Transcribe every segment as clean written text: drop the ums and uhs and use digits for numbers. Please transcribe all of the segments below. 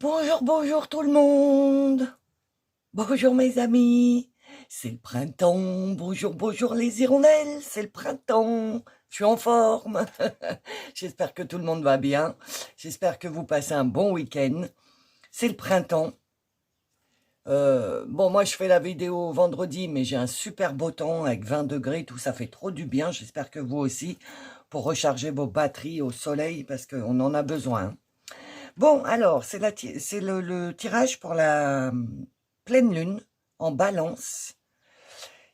Bonjour, bonjour tout le monde. Bonjour mes amis. C'est le printemps. Bonjour, bonjour les hirondelles. C'est le printemps. Je suis en forme. J'espère que tout le monde va bien. J'espère que vous passez un bon week-end. C'est le printemps. Bon, moi je fais la vidéo vendredi, mais j'ai un super beau temps avec 20 degrés. Tout ça fait trop du bien. J'espère que vous aussi, pour recharger vos batteries au soleil, parce qu'on en a besoin. Bon, alors, c'est le tirage pour la pleine lune en Balance,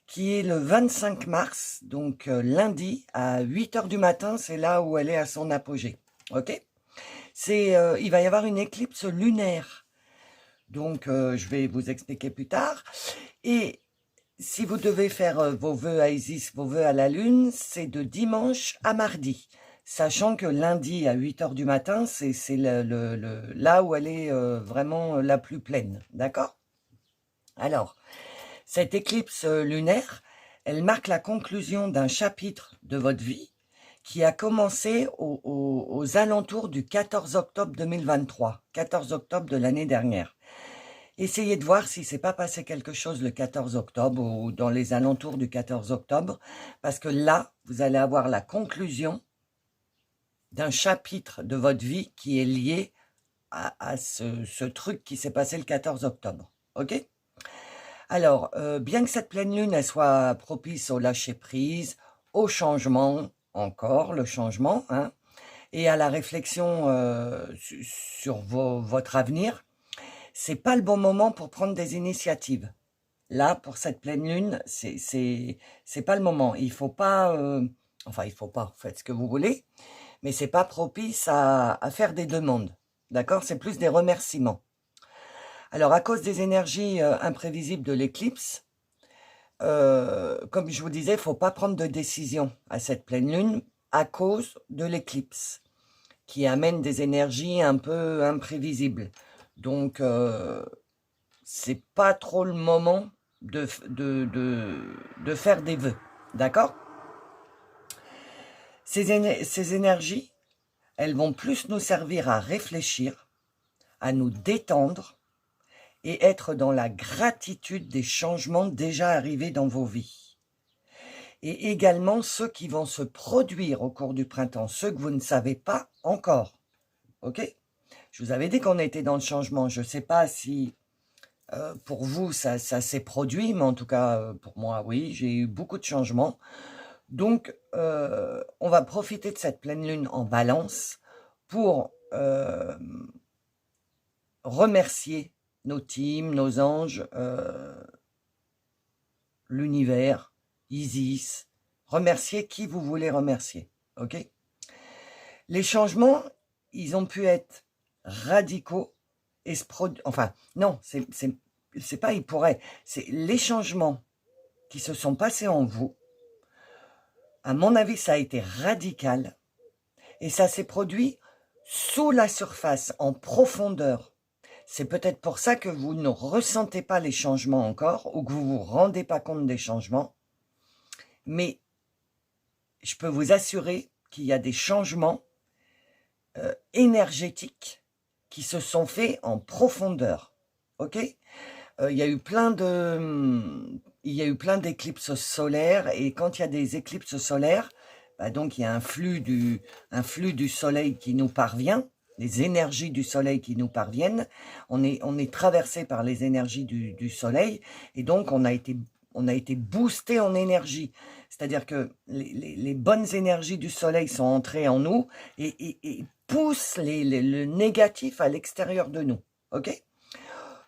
qui est le 25 mars, donc lundi, à 8 h du matin, c'est là où elle est à son apogée. Ok? Il va y avoir une éclipse lunaire, donc je vais vous expliquer plus tard. Et si vous devez faire vos vœux à Isis, vos vœux à la lune, c'est de dimanche à mardi. Sachant que lundi à 8 h du matin, c'est là où elle est vraiment la plus pleine. D'accord? Alors, cette éclipse lunaire, elle marque la conclusion d'un chapitre de votre vie qui a commencé aux alentours du 14 octobre 2023, 14 octobre de l'année dernière. Essayez de voir si c'est pas passé quelque chose le 14 octobre ou dans les alentours du 14 octobre, parce que là, vous allez avoir la conclusion d'un chapitre de votre vie qui est lié à ce truc qui s'est passé le 14 octobre. Ok? Alors, bien que cette pleine lune elle soit propice au lâcher-prise, au changement, encore le changement, hein, et à la réflexion sur votre avenir, c'est pas le bon moment pour prendre des initiatives. Là, pour cette pleine lune, c'est pas le moment. Il faut pas, enfin, il faut pas, faites ce que vous voulez, mais c'est pas propice à faire des demandes. D'accord? C'est plus des remerciements. Alors, à cause des énergies imprévisibles de l'éclipse, comme je vous disais, il ne faut pas prendre de décision à cette pleine lune à cause de l'éclipse, qui amène des énergies un peu imprévisibles. Donc, c'est pas trop le moment de faire des vœux. D'accord? Ces énergies, elles vont plus nous servir à réfléchir, à nous détendre et être dans la gratitude des changements déjà arrivés dans vos vies. Et également ceux qui vont se produire au cours du printemps, ceux que vous ne savez pas encore. Ok? Je vous avais dit qu'on était dans le changement. Je ne sais pas si pour vous ça s'est produit, mais en tout cas pour moi, oui, j'ai eu beaucoup de changements. Donc, on va profiter de cette pleine lune en Balance pour remercier nos teams, nos anges, l'univers, Isis. Remercier qui vous voulez remercier. Ok? Les changements, ils ont pu être radicaux et se produire. Enfin, non, c'est pas ils pourraient. C'est les changements qui se sont passés en vous. À mon avis, ça a été radical et ça s'est produit sous la surface, en profondeur. C'est peut-être pour ça que vous ne ressentez pas les changements encore ou que vous ne vous rendez pas compte des changements. Mais je peux vous assurer qu'il y a des changements énergétiques qui se sont faits en profondeur. Ok? Il y a eu plein d'éclipses solaires et quand il y a des éclipses solaires, bah donc il y a un flux du soleil qui nous parvient, les énergies du soleil qui nous parviennent. On est traversé par les énergies du soleil et donc on a été boosté en énergie. C'est-à-dire que les bonnes énergies du soleil sont entrées en nous et poussent le négatif à l'extérieur de nous. Ok?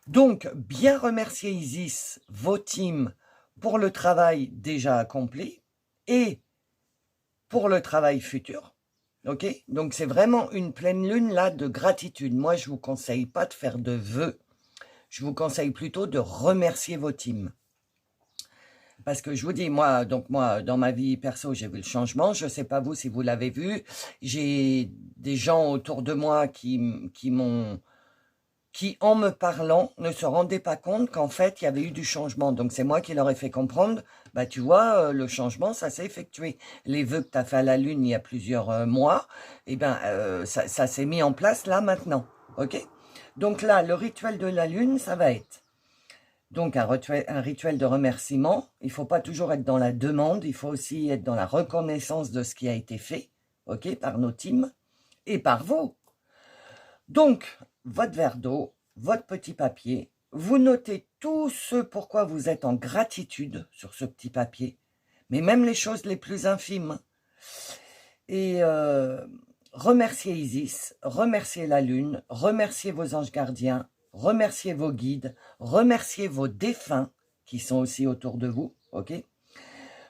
Donc, bien remercier Isis, vos teams, pour le travail déjà accompli et pour le travail futur. Ok? Donc, c'est vraiment une pleine lune là de gratitude. Moi, je ne vous conseille pas de faire de vœux. Je vous conseille plutôt de remercier vos teams. Parce que je vous dis, moi, dans ma vie perso, j'ai vu le changement. Je ne sais pas vous si vous l'avez vu. J'ai des gens autour de moi qui, en me parlant, ne se rendaient pas compte qu'en fait, il y avait eu du changement. Donc, c'est moi qui leur ai fait comprendre, bah, tu vois, le changement, ça s'est effectué. Les vœux que tu as fait à la Lune il y a plusieurs mois, eh ben, ça s'est mis en place là, maintenant. OK? Donc là, le rituel de la lune, ça va être donc un rituel de remerciement. Il ne faut pas toujours être dans la demande, il faut aussi être dans la reconnaissance de ce qui a été fait, ok, par nos teams et par vous. Donc, votre verre d'eau, votre petit papier, vous notez tout ce pourquoi vous êtes en gratitude sur ce petit papier, mais même les choses les plus infimes. Et remerciez Isis, remerciez la lune, remerciez vos anges gardiens, remerciez vos guides, remerciez vos défunts qui sont aussi autour de vous, ok?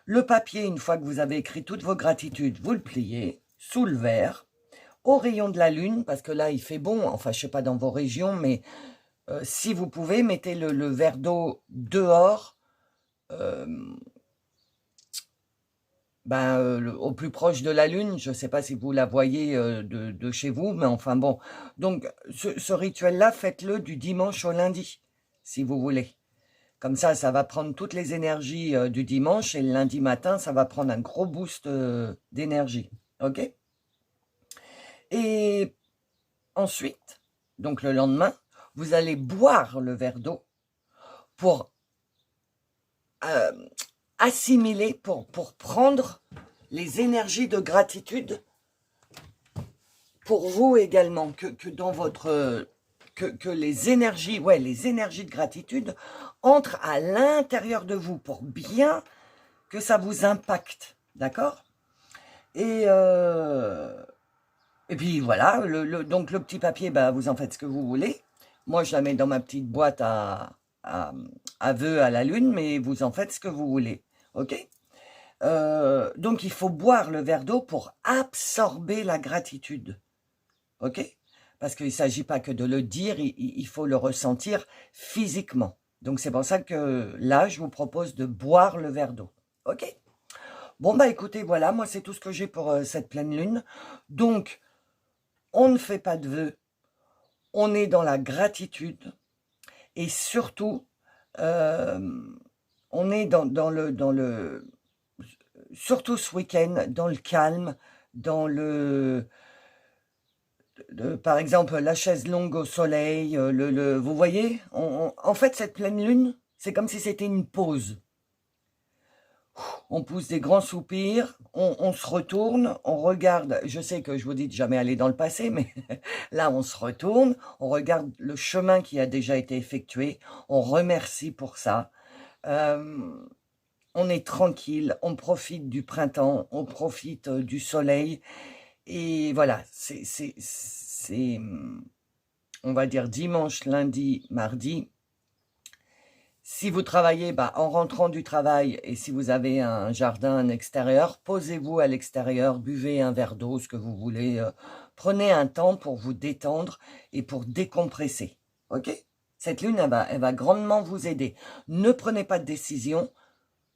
Le papier, une fois que vous avez écrit toutes vos gratitudes, vous le pliez sous le verre, au rayon de la lune, parce que là, il fait bon, enfin, je ne sais pas dans vos régions, mais si vous pouvez, mettez le verre d'eau dehors, au plus proche de la lune. Je ne sais pas si vous la voyez de chez vous, mais enfin bon. Donc, ce rituel-là, faites-le du dimanche au lundi, si vous voulez. Comme ça va prendre toutes les énergies du dimanche, et le lundi matin, ça va prendre un gros boost d'énergie. Ok? Et ensuite, donc le lendemain, vous allez boire le verre d'eau pour assimiler, pour prendre les énergies de gratitude pour vous également, que dans votre... que les énergies, les énergies de gratitude entrent à l'intérieur de vous pour bien que ça vous impacte, d'accord? Et puis voilà, donc le petit papier, vous en faites ce que vous voulez. Moi, je la mets dans ma petite boîte à vœux à la lune, mais vous en faites ce que vous voulez, ok? Donc, il faut boire le verre d'eau pour absorber la gratitude, ok? Parce qu'il ne s'agit pas que de le dire, il faut le ressentir physiquement. Donc, c'est pour ça que là, je vous propose de boire le verre d'eau, ok? Bon, écoutez, voilà, moi, c'est tout ce que j'ai pour cette pleine lune. Donc, on ne fait pas de vœux, on est dans la gratitude et surtout, on est dans le surtout ce week-end, dans le calme, dans par exemple, la chaise longue au soleil, vous voyez, en fait, cette pleine lune, c'est comme si c'était une pause. On pousse des grands soupirs, on se retourne, on regarde, je sais que je vous dis de jamais aller dans le passé, mais là on se retourne, on regarde le chemin qui a déjà été effectué, on remercie pour ça, on est tranquille, on profite du printemps, on profite du soleil, et voilà, c'est on va dire dimanche, lundi, mardi. Si vous travaillez, en rentrant du travail, et si vous avez un jardin, un extérieur, posez-vous à l'extérieur, buvez un verre d'eau, ce que vous voulez. Prenez un temps pour vous détendre et pour décompresser. Ok? Cette lune, elle va grandement vous aider. Ne prenez pas de décision.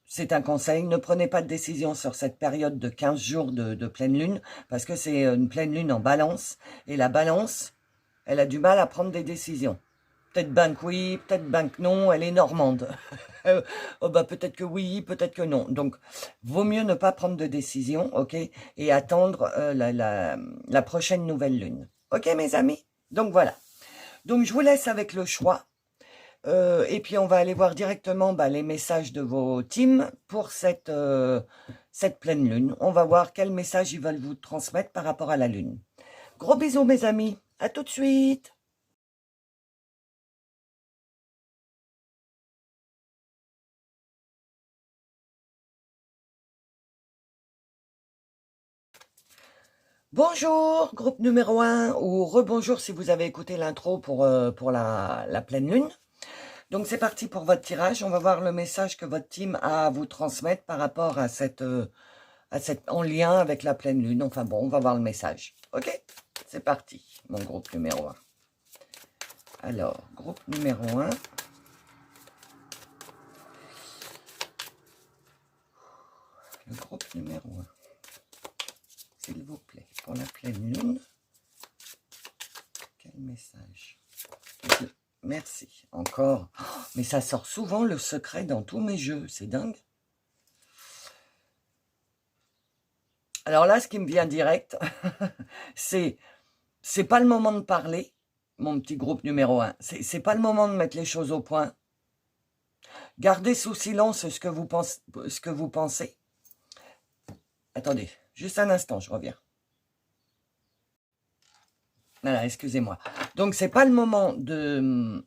C'est un conseil. Ne prenez pas de décision sur cette période de 15 jours de pleine lune, parce que c'est une pleine lune en balance. Et la balance, elle a du mal à prendre des décisions. Peut-être ben que oui, peut-être ben que non, elle est normande. Peut-être que oui, peut-être que non. Donc, vaut mieux ne pas prendre de décision, ok? Et attendre la prochaine nouvelle lune. Ok, mes amis? Donc, voilà. Donc, je vous laisse avec le choix. Et puis, on va aller voir directement les messages de vos teams pour cette pleine lune. On va voir quel message ils veulent vous transmettre par rapport à la lune. Gros bisous, mes amis. À tout de suite. Bonjour, groupe numéro 1, ou rebonjour si vous avez écouté l'intro pour la pleine lune. Donc c'est parti pour votre tirage. On va voir le message que votre team a à vous transmettre par rapport à cette en lien avec la pleine lune. Enfin bon, on va voir le message. Ok? C'est parti, mon groupe numéro 1. Alors, groupe numéro 1. Le groupe numéro 1. S'il vous plaît, pour la pleine lune. Quel message? Merci. Encore. Oh, mais ça sort souvent le secret dans tous mes jeux. C'est dingue. Alors là, ce qui me vient direct, c'est pas le moment de parler. mon petit groupe numéro 1. C'est pas le moment de mettre les choses au point. Gardez sous silence ce que vous pensez. Attendez, juste un instant, je reviens. Voilà, excusez-moi. Donc, c'est pas le moment de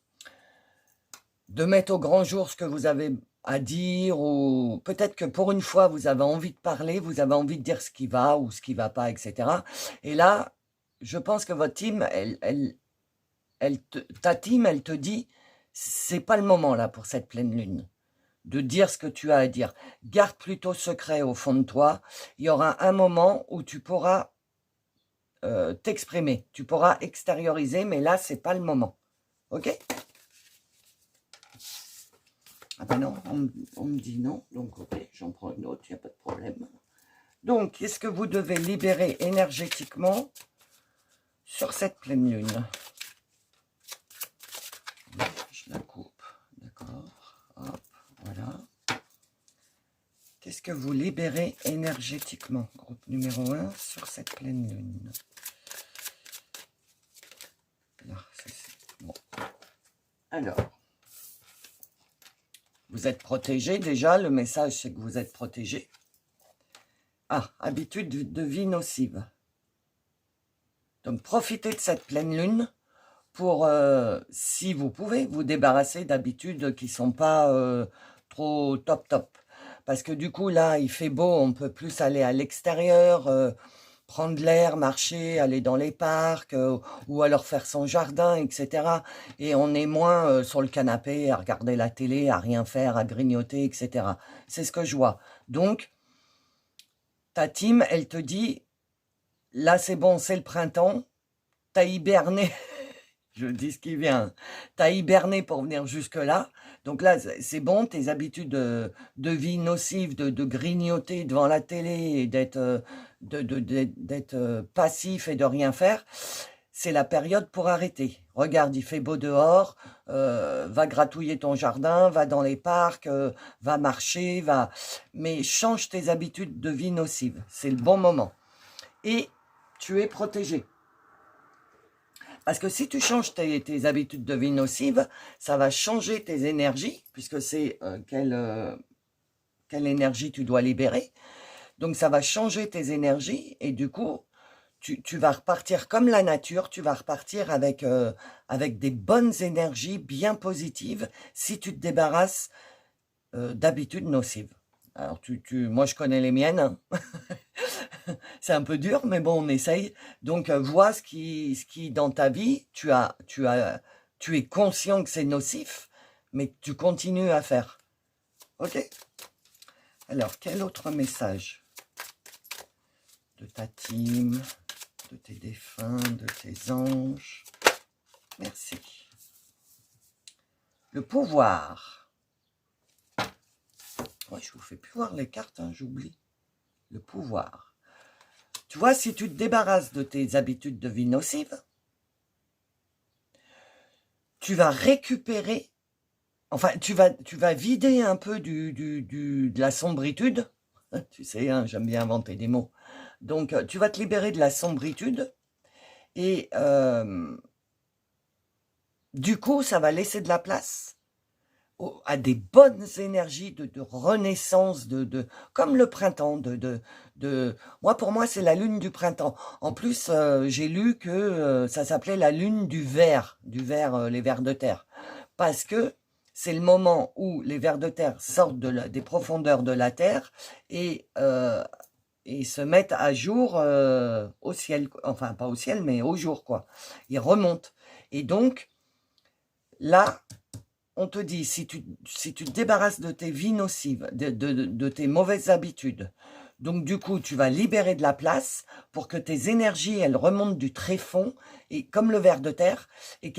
mettre au grand jour ce que vous avez à dire, ou peut-être que pour une fois, vous avez envie de parler, vous avez envie de dire ce qui va ou ce qui va pas, etc. Et là, je pense que votre team, ta team, elle te dit, c'est pas le moment là pour cette pleine lune de dire ce que tu as à dire. Garde plutôt secret au fond de toi. Il y aura un moment où tu pourras t'exprimer, tu pourras extérioriser, mais là, c'est pas le moment. Ok? Ah ben non, on me dit non, donc ok, j'en prends une autre, il n'y a pas de problème. Donc, qu'est-ce que vous devez libérer énergétiquement sur cette pleine lune? Je la coupe, d'accord, hop, voilà. Qu'est-ce que vous libérez énergétiquement, groupe numéro 1, sur cette pleine lune? Là, bon. Alors, vous êtes protégé déjà, le message c'est que vous êtes protégé. Ah, habitude de vie nocive. Donc, profitez de cette pleine lune pour, si vous pouvez, vous débarrasser d'habitudes qui ne sont pas trop top. Parce que du coup, là, il fait beau, on peut plus aller à l'extérieur, prendre l'air, marcher, aller dans les parcs, ou alors faire son jardin, etc. Et on est moins sur le canapé à regarder la télé, à rien faire, à grignoter, etc. C'est ce que je vois. Donc, ta team, elle te dit, là c'est bon, c'est le printemps, t'as hiberné, je dis ce qui vient, t'as hiberné pour venir jusque-là, donc là c'est bon, tes habitudes de vie nocives, de grignoter devant la télé et d'être passif et de rien faire, c'est la période pour arrêter. Regarde, il fait beau dehors, va gratouiller ton jardin, va dans les parcs, va marcher, mais change tes habitudes de vie nocives. C'est le bon moment. Et tu es protégé. Parce que si tu changes tes habitudes de vie nocives, ça va changer tes énergies, puisque c'est quelle énergie tu dois libérer. Donc ça va changer tes énergies et du coup, tu vas repartir comme la nature, tu vas repartir avec des bonnes énergies bien positives si tu te débarrasses d'habitudes nocives. Alors, moi, je connais les miennes. Hein. C'est un peu dur, mais bon, on essaye. Donc, vois ce qui dans ta vie, tu es conscient que c'est nocif, mais tu continues à faire. Ok? Alors, quel autre message de ta team, de tes défunts, de tes anges? Merci. Le pouvoir. Ouais, je vous fais plus voir les cartes, hein, j'oublie. Le pouvoir. Tu vois, si tu te débarrasses de tes habitudes de vie nocives, tu vas récupérer, enfin, tu vas vider un peu de la sombritude. Tu sais, hein, j'aime bien inventer des mots. Donc, tu vas te libérer de la sombritude et du coup, ça va laisser de la place à des bonnes énergies de renaissance, comme le printemps. Pour moi, c'est la lune du printemps. En plus, j'ai lu que ça s'appelait la lune du ver, les vers de terre. Parce que c'est le moment où les vers de terre sortent des profondeurs de la terre et se mettent à jour au ciel. Enfin, pas au ciel, mais au jour, quoi. Ils remontent. Et donc, là, on te dit, si tu te débarrasses de tes vies nocives, de tes mauvaises habitudes, donc du coup, tu vas libérer de la place pour que tes énergies, elles remontent du tréfonds, et comme le ver de terre, et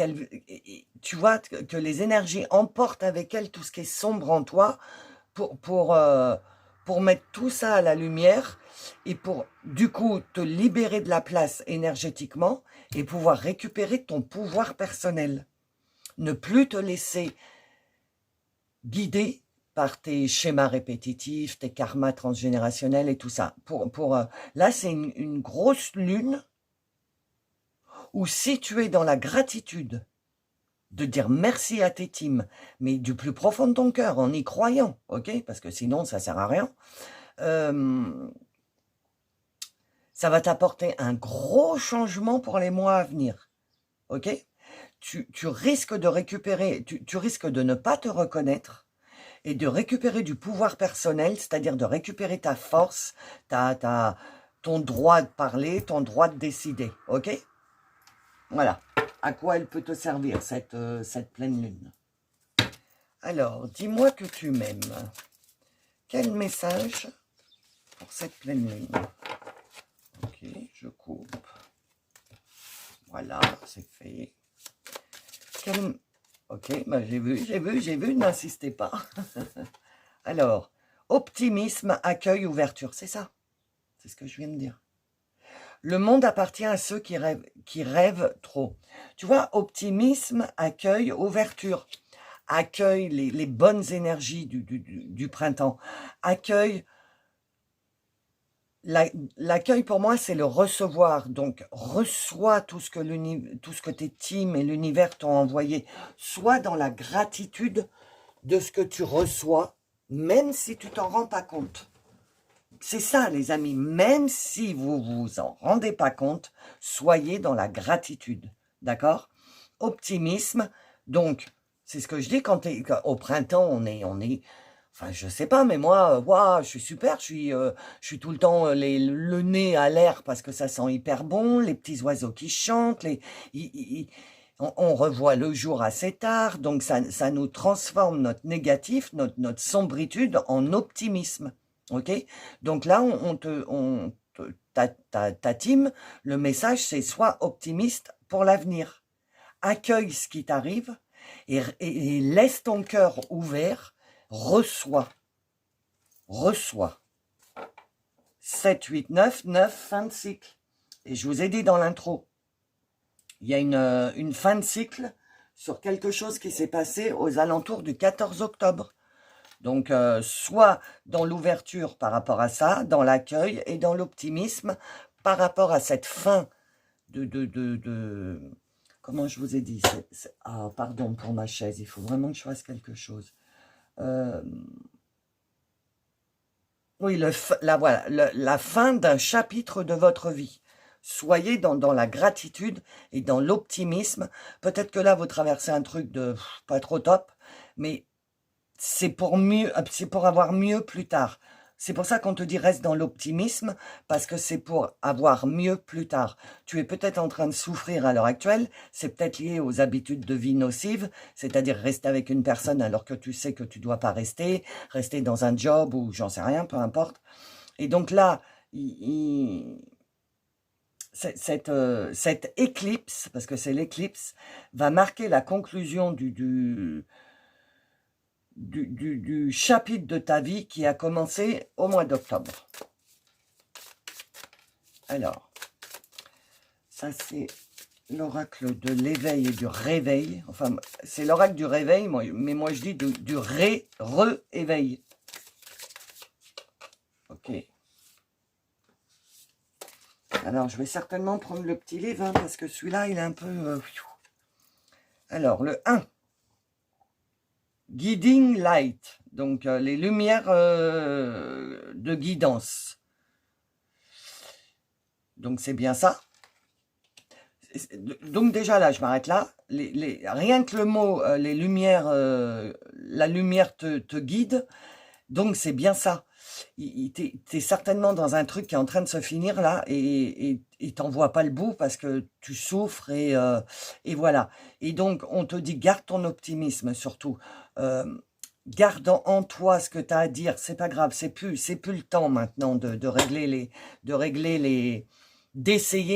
tu vois que les énergies emportent avec elles tout ce qui est sombre en toi, pour mettre tout ça à la lumière, et pour, du coup, te libérer de la place énergétiquement, et pouvoir récupérer ton pouvoir personnel. Ne plus te laisser guider par tes schémas répétitifs, tes karmas transgénérationnels et tout ça. Là, c'est une grosse lune ou si tu es dans la gratitude de dire merci à tes teams, mais du plus profond de ton cœur, en y croyant, ok? Parce que sinon, ça sert à rien. Ça va t'apporter un gros changement pour les mois à venir, ok? Tu risques de récupérer, tu risques de ne pas te reconnaître et de récupérer du pouvoir personnel, c'est-à-dire de récupérer ta force, ton droit de parler, ton droit de décider, ok? Voilà. À quoi elle peut te servir, cette pleine lune? Alors, dis-moi que tu m'aimes. Quel message pour cette pleine lune? Ok, je coupe. Voilà, c'est fait. Ok, bah j'ai vu, n'insistez pas. Alors, optimisme, accueil, ouverture, c'est ça. C'est ce que je viens de dire. Le monde appartient à ceux qui rêvent trop. Tu vois, optimisme, accueil, ouverture. Accueille les bonnes énergies du printemps. Accueille, l'accueil pour moi, c'est le recevoir. Donc, reçois tout ce que tes teams et l'univers t'ont envoyé. Sois dans la gratitude de ce que tu reçois, même si tu t'en rends pas compte. C'est ça, les amis. Même si vous vous en rendez pas compte, soyez dans la gratitude. D'accord? Optimisme. Donc, c'est ce que je dis quand au printemps, on est, enfin, je sais pas, mais moi, waouh, je suis super, je suis tout le temps le nez à l'air parce que ça sent hyper bon, les petits oiseaux qui chantent, on revoit le jour assez tard, donc ça nous transforme notre négatif, notre sombritude en optimisme. Ok? Donc là, ta team, le message, c'est sois optimiste pour l'avenir. Accueille ce qui t'arrive et laisse ton cœur ouvert, reçois. 7, 8, 9, 9, fin de cycle. Et je vous ai dit dans l'intro, il y a une fin de cycle sur quelque chose qui s'est passé aux alentours du 14 octobre. Donc, soit dans l'ouverture par rapport à ça, dans l'accueil et dans l'optimisme par rapport à cette fin de comment je vous ai dit, ah, pardon pour ma chaise, il faut vraiment que je fasse quelque chose. Oui, voilà, la fin d'un chapitre de votre vie. Soyez dans la gratitude et dans l'optimisme. Peut-être que là, vous traversez un truc de pas trop top, mais c'est pour avoir mieux plus tard. C'est pour ça qu'on te dit reste dans l'optimisme, parce que c'est pour avoir mieux plus tard. Tu es peut-être en train de souffrir à l'heure actuelle, c'est peut-être lié aux habitudes de vie nocives, c'est-à-dire rester avec une personne alors que tu sais que tu dois pas rester dans un job ou j'en sais rien, peu importe. Et donc là, cette éclipse, parce que c'est l'éclipse, va marquer la conclusion du chapitre de ta vie qui a commencé au mois d'octobre. Alors, ça c'est l'oracle de l'éveil et du réveil. Enfin, c'est l'oracle du réveil, mais moi je dis du re-éveil. Ok. Alors, je vais certainement prendre le petit livre, hein, parce que celui-là, il est un peu... Alors, le 1. Guiding Light, donc les lumières de guidance. Donc c'est bien ça. Donc déjà là, je m'arrête là. Rien que le mot, les lumières, la lumière te guide. Donc c'est bien ça. T'es certainement dans un truc qui est en train de se finir là et t'en vois pas le bout parce que tu souffres et voilà. Et donc on te dit garde ton optimisme surtout. Garde en toi ce que tu as à dire. C'est pas grave, c'est plus le temps maintenant d'essayer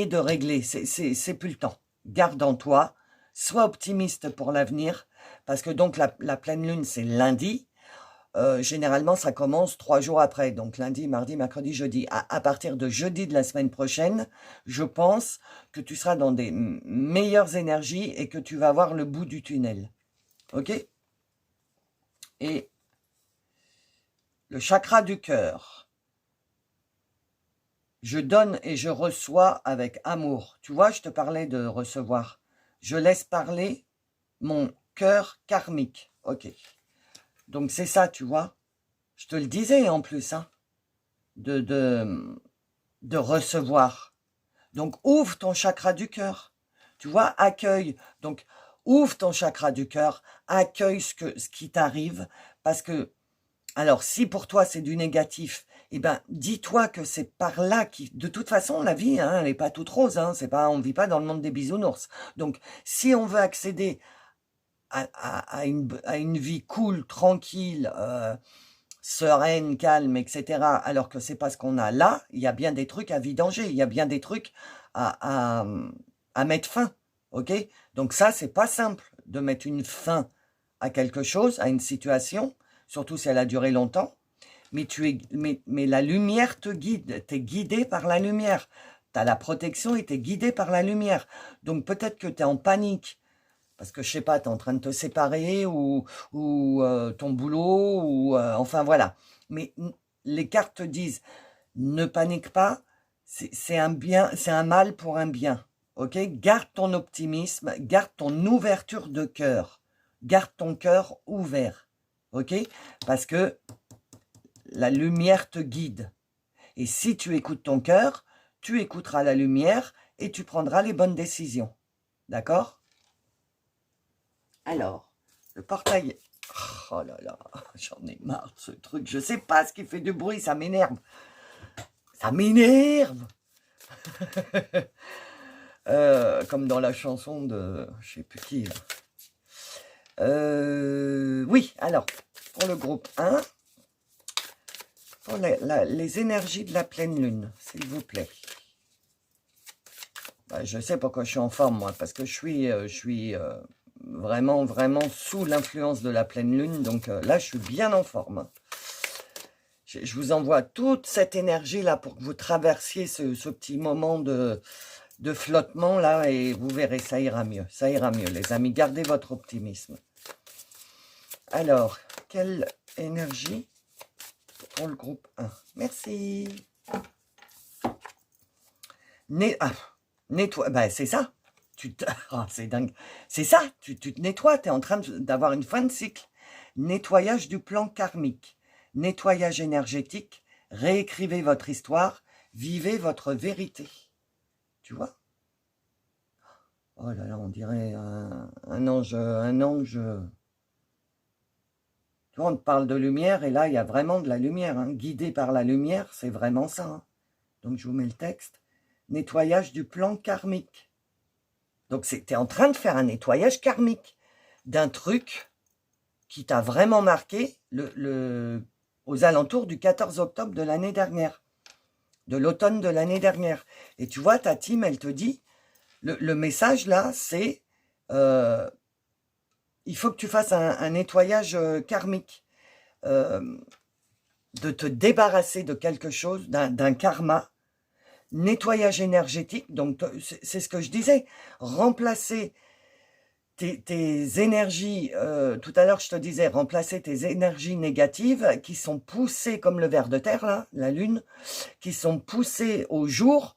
de régler. C'est plus le temps. Garde en toi. Sois optimiste pour l'avenir parce que donc la pleine lune c'est lundi. Généralement, ça commence 3 jours après, donc lundi, mardi, mercredi, jeudi. À partir de jeudi de la semaine prochaine, je pense que tu seras dans des meilleures énergies et que tu vas voir le bout du tunnel. Ok? Et le chakra du cœur. Je donne et je reçois avec amour. Tu vois, je te parlais de recevoir. Je laisse parler mon cœur karmique. Ok. Donc c'est ça, tu vois. Je te le disais en plus, hein, de recevoir. Donc ouvre ton chakra du cœur. Tu vois, accueille. Donc ouvre ton chakra du cœur, accueille ce qui t'arrive. Parce que, alors si pour toi c'est du négatif, eh ben dis-toi que c'est par là qui, de toute façon la vie, hein, elle n'est pas toute rose. Hein, c'est pas, on ne vit pas dans le monde des bisounours. Donc si on veut accéder à une vie cool, tranquille, sereine, calme, etc., alors que c'est pas ce qu'on a là, il y a bien des trucs à vidanger, il y a bien des trucs à mettre fin, ok? Donc ça, c'est pas simple de mettre une fin à quelque chose, à une situation, surtout si elle a duré longtemps, mais la lumière te guide, tu es guidé par la lumière, tu as la protection et tu es guidé par la lumière. Donc peut-être que tu es en panique, parce que je sais pas, tu es en train de te séparer ou ton boulot, ou enfin voilà. Mais les cartes te disent, ne panique pas, c'est un bien, c'est un mal pour un bien. Ok? Garde ton optimisme, garde ton ouverture de cœur, garde ton cœur ouvert. Ok? Parce que la lumière te guide. Et si tu écoutes ton cœur, tu écouteras la lumière et tu prendras les bonnes décisions. D'accord? Alors, le portail... Oh là là, j'en ai marre de ce truc. Je sais pas ce qui fait du bruit, ça m'énerve. Ça m'énerve. Comme dans la chanson de... Je sais plus qui. Oui, alors, pour le groupe 1, pour les énergies de la pleine lune, s'il vous plaît. Je sais pourquoi je suis en forme, moi, parce que je suis vraiment, vraiment sous l'influence de la pleine lune. Donc là, je suis bien en forme. Je vous envoie toute cette énergie-là pour que vous traversiez ce petit moment de flottement, là, et vous verrez, ça ira mieux. Ça ira mieux, les amis. Gardez votre optimisme. Alors, quelle énergie pour le groupe 1? Merci. Nettoie, ben c'est ça. Oh, c'est dingue. C'est ça, tu te nettoies, tu es en train d'avoir une fin de cycle. Nettoyage du plan karmique, nettoyage énergétique, réécrivez votre histoire, vivez votre vérité. Tu vois? Oh là là, on dirait un ange, Tu vois, on te parle de lumière, et là, il y a vraiment de la lumière. Hein. Guidé par la lumière, c'est vraiment ça. Hein. Donc, je vous mets le texte. Nettoyage du plan karmique. Donc, tu es en train de faire un nettoyage karmique d'un truc qui t'a vraiment marqué aux alentours du 14 octobre de l'année dernière, de l'automne de l'année dernière. Et tu vois, ta team, elle te dit, le message là, c'est il faut que tu fasses un nettoyage karmique, de te débarrasser de quelque chose, d'un karma, nettoyage énergétique. Donc, c'est ce que je disais, remplacer tes énergies, tout à l'heure je te disais, remplacer tes énergies négatives qui sont poussées comme le ver de terre, là, la lune, qui sont poussées au jour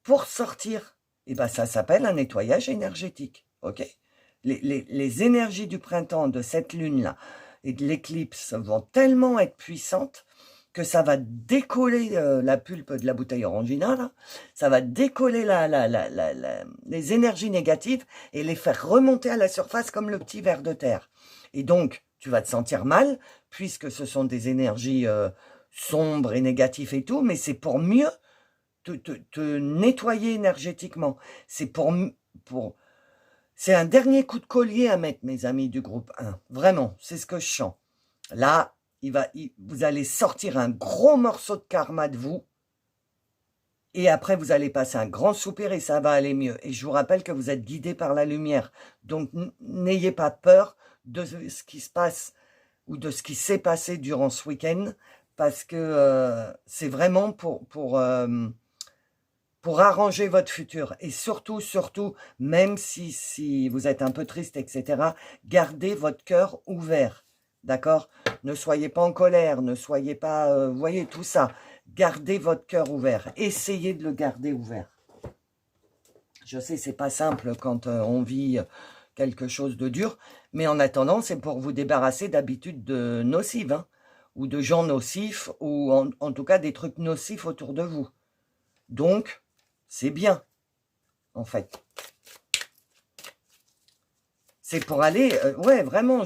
pour sortir. Et bien ça s'appelle un nettoyage énergétique, ok? Les énergies du printemps de cette lune-là et de l'éclipse vont tellement être puissantes que ça va décoller la pulpe de la bouteille orangina, là. Ça va décoller les énergies négatives et les faire remonter à la surface comme le petit ver de terre. Et donc, tu vas te sentir mal, puisque ce sont des énergies sombres et négatives et tout, mais c'est pour mieux te nettoyer énergétiquement. C'est un dernier coup de collier à mettre, mes amis du groupe 1. Vraiment, c'est ce que je sens. Là, vous allez sortir un gros morceau de karma de vous. Et après, vous allez passer un grand soupir et ça va aller mieux. Et je vous rappelle que vous êtes guidé par la lumière. Donc, n'ayez pas peur de ce qui se passe ou de ce qui s'est passé durant ce week-end. Parce que c'est vraiment pour arranger votre futur. Et surtout, même si vous êtes un peu triste, etc., gardez votre cœur ouvert. D'accord? Ne soyez pas en colère, ne soyez pas... vous voyez, tout ça. Gardez votre cœur ouvert. Essayez de le garder ouvert. Je sais, c'est pas simple quand on vit quelque chose de dur, mais en attendant, c'est pour vous débarrasser d'habitudes nocives, hein, ou de gens nocifs, ou en tout cas des trucs nocifs autour de vous. Donc, c'est bien, en fait. C'est pour aller, ouais, vraiment,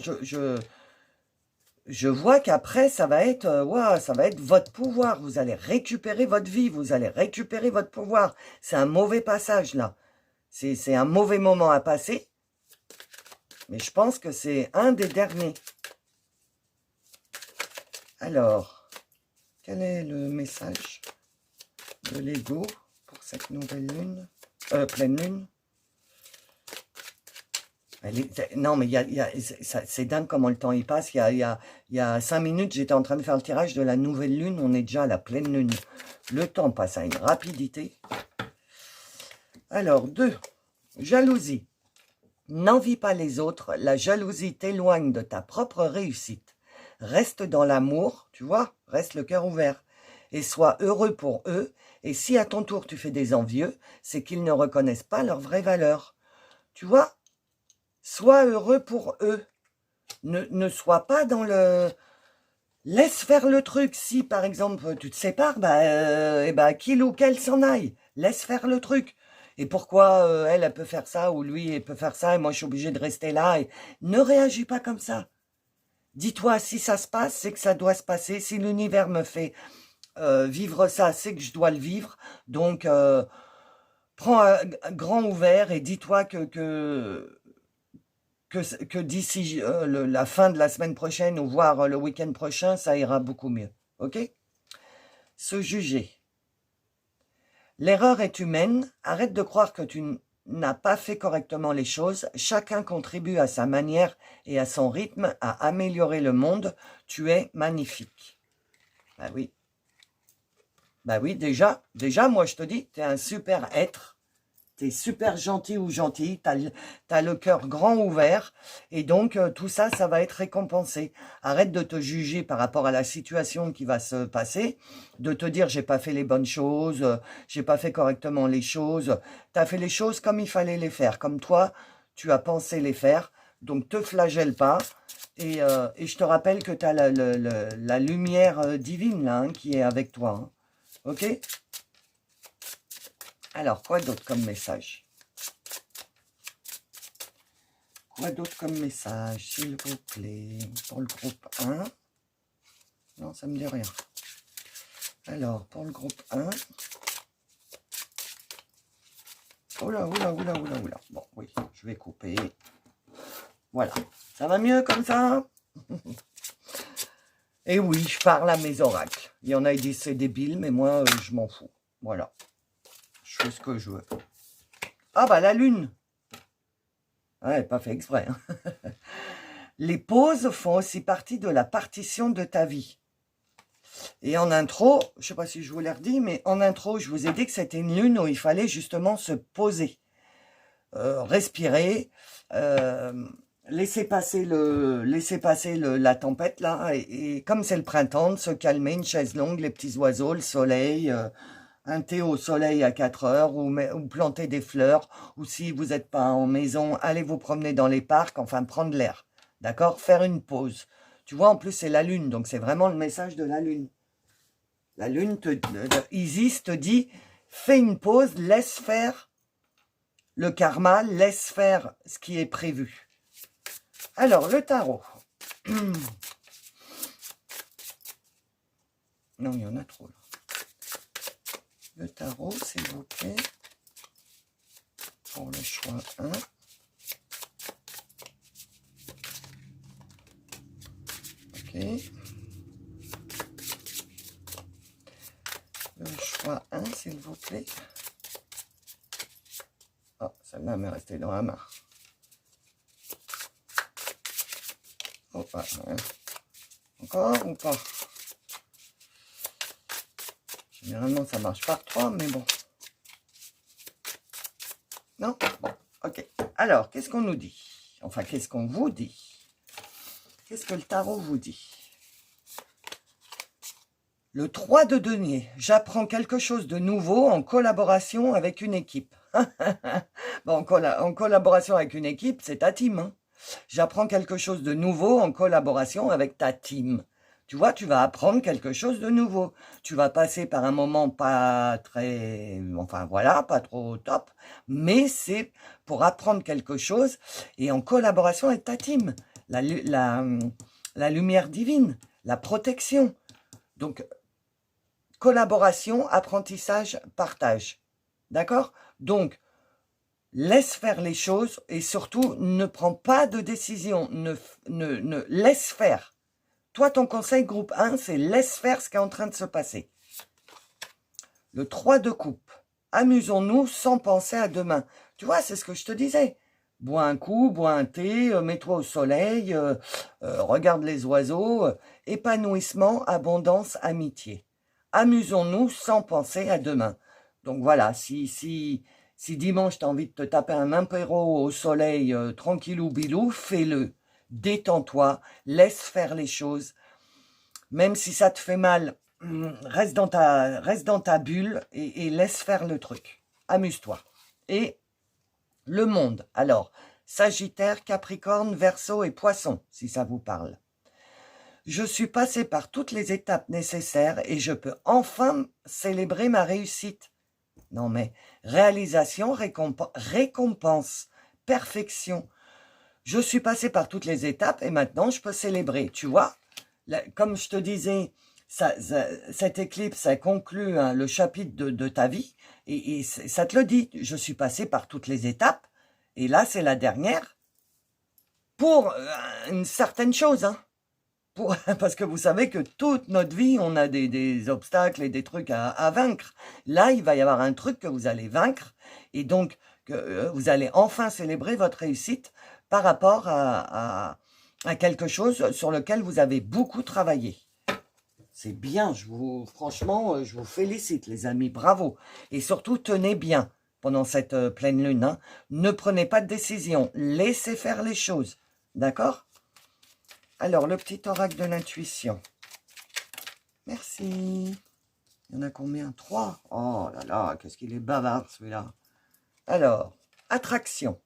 je vois qu'après, ça va être, ouah, ça va être votre pouvoir. Vous allez récupérer votre vie, vous allez récupérer votre pouvoir. C'est un mauvais passage, là. C'est un mauvais moment à passer. Mais je pense que c'est un des derniers. Alors, quel est le message de l'ego pour cette nouvelle lune, pleine lune? Non, mais c'est dingue comment le temps il passe. Il y a 5 minutes, j'étais en train de faire le tirage de la nouvelle lune. On est déjà à la pleine lune. Le temps passe à une rapidité. Alors, 2. Jalousie. N'envie pas les autres. La jalousie t'éloigne de ta propre réussite. Reste dans l'amour, tu vois, reste le cœur ouvert. Et sois heureux pour eux. Et si à ton tour tu fais des envieux, c'est qu'ils ne reconnaissent pas leur vraie valeur. Tu vois? Sois heureux pour eux. Ne sois pas dans le... Laisse faire le truc. Si, par exemple, tu te sépares, qu'il ou qu'elle s'en aille. Laisse faire le truc. Et pourquoi elle peut faire ça, ou lui, elle peut faire ça, et moi, je suis obligé de rester là. Et... Ne réagis pas comme ça. Dis-toi, si ça se passe, c'est que ça doit se passer. Si l'univers me fait vivre ça, c'est que je dois le vivre. Donc, prends un grand ouvert et dis-toi que d'ici la fin de la semaine prochaine ou voire le week-end prochain, ça ira beaucoup mieux. Ok? Se juger. L'erreur est humaine. Arrête de croire que tu n'as pas fait correctement les choses. Chacun contribue à sa manière et à son rythme à améliorer le monde. Tu es magnifique. Bah oui. Bah oui, déjà, moi je te dis, tu es un super être. Tu es super gentil ou gentille, tu as le cœur grand ouvert, et donc tout ça, ça va être récompensé. Arrête de te juger par rapport à la situation qui va se passer, de te dire j'ai pas fait les bonnes choses, j'ai pas fait correctement les choses. Tu as fait les choses comme il fallait les faire, comme toi, tu as pensé les faire, donc te flagelle pas. Et je te rappelle que tu as la lumière divine là, hein, qui est avec toi. Hein. Ok ? Alors, quoi d'autre comme message? Quoi d'autre comme message, s'il vous plaît? Pour le groupe 1. Non, ça me dit rien. Alors, pour le groupe 1. Oula. Bon, oui, je vais couper. Voilà. Ça va mieux comme ça? Et oui, je parle à mes oracles. Il y en a qui disent c'est débile, mais moi, je m'en fous. Voilà. Je fais ce que je veux. Ah bah, la lune. Ouais, pas fait exprès. Hein. Les pauses font aussi partie de la partition de ta vie. Et en intro, je ne sais pas si je vous l'ai redit, mais en intro, je vous ai dit que c'était une lune où il fallait justement se poser, respirer, laisser passer la tempête là, et comme c'est le printemps, de se calmer, une chaise longue, les petits oiseaux, le soleil, un thé au soleil à 4 heures, ou planter des fleurs, ou si vous n'êtes pas en maison, allez vous promener dans les parcs, enfin prendre l'air, d'accord? Faire une pause. Tu vois, en plus, c'est la lune, donc c'est vraiment le message de la lune. La lune, Isis te dit, fais une pause, laisse faire le karma, laisse faire ce qui est prévu. Alors, le tarot. Non, il y en a trop, là. Le tarot, s'il vous plaît. Pour le choix 1. Ok. Le choix 1, s'il vous plaît. Oh, celle-là m'est restée dans la main. Oh, ah, ouais. Encore ou pas? Généralement, ça marche par 3, mais bon. Non? Bon, ok. Alors, qu'est-ce qu'on nous dit? Enfin, qu'est-ce qu'on vous dit? Qu'est-ce que le tarot vous dit? Le 3 de denier, j'apprends quelque chose de nouveau en collaboration avec une équipe. Bon, en collaboration avec une équipe, c'est ta team. Hein. J'apprends quelque chose de nouveau en collaboration avec ta team. Tu vois, tu vas apprendre quelque chose de nouveau. Tu vas passer par un moment pas très, enfin voilà, pas trop top, mais c'est pour apprendre quelque chose et en collaboration avec ta team. La lumière divine, la protection. Donc, collaboration, apprentissage, partage. D'accord? Donc, laisse faire les choses et surtout, ne prends pas de décision. Ne laisse faire. Toi, ton conseil groupe 1, c'est laisse faire ce qui est en train de se passer. Le 3 de coupe. Amusons-nous sans penser à demain. Tu vois, c'est ce que je te disais. Bois un coup, bois un thé, mets-toi au soleil, regarde les oiseaux. Épanouissement, abondance, amitié. Amusons-nous sans penser à demain. Donc voilà, si dimanche, tu as envie de te taper un impéro au soleil, tranquillou bilou, fais-le. Détends-toi, laisse faire les choses. Même si ça te fait mal, reste dans ta bulle et laisse faire le truc. Amuse-toi. Et le monde. Alors, Sagittaire, Capricorne, Verseau et Poisson, si ça vous parle. Je suis passé par toutes les étapes nécessaires et je peux enfin célébrer ma réussite. Non mais, réalisation, récompense, perfection. Je suis passé par toutes les étapes et maintenant je peux célébrer. Tu vois, comme je te disais, cette éclipse, ça conclut hein, le chapitre de ta vie et ça te le dit. Je suis passé par toutes les étapes et là, c'est la dernière pour une certaine chose. Hein. Parce que vous savez que toute notre vie, on a des obstacles et des trucs à vaincre. Là, il va y avoir un truc que vous allez vaincre et donc que vous allez enfin célébrer votre réussite par rapport à quelque chose sur lequel vous avez beaucoup travaillé. C'est bien, franchement, je vous félicite les amis, bravo. Et surtout, tenez bien pendant cette pleine lune. Hein. Ne prenez pas de décision, laissez faire les choses, d'accord ? Alors, le petit oracle de l'intuition. Merci. Il y en a combien? 3. Oh là là, qu'est-ce qu'il est bavard celui-là. Alors, attraction.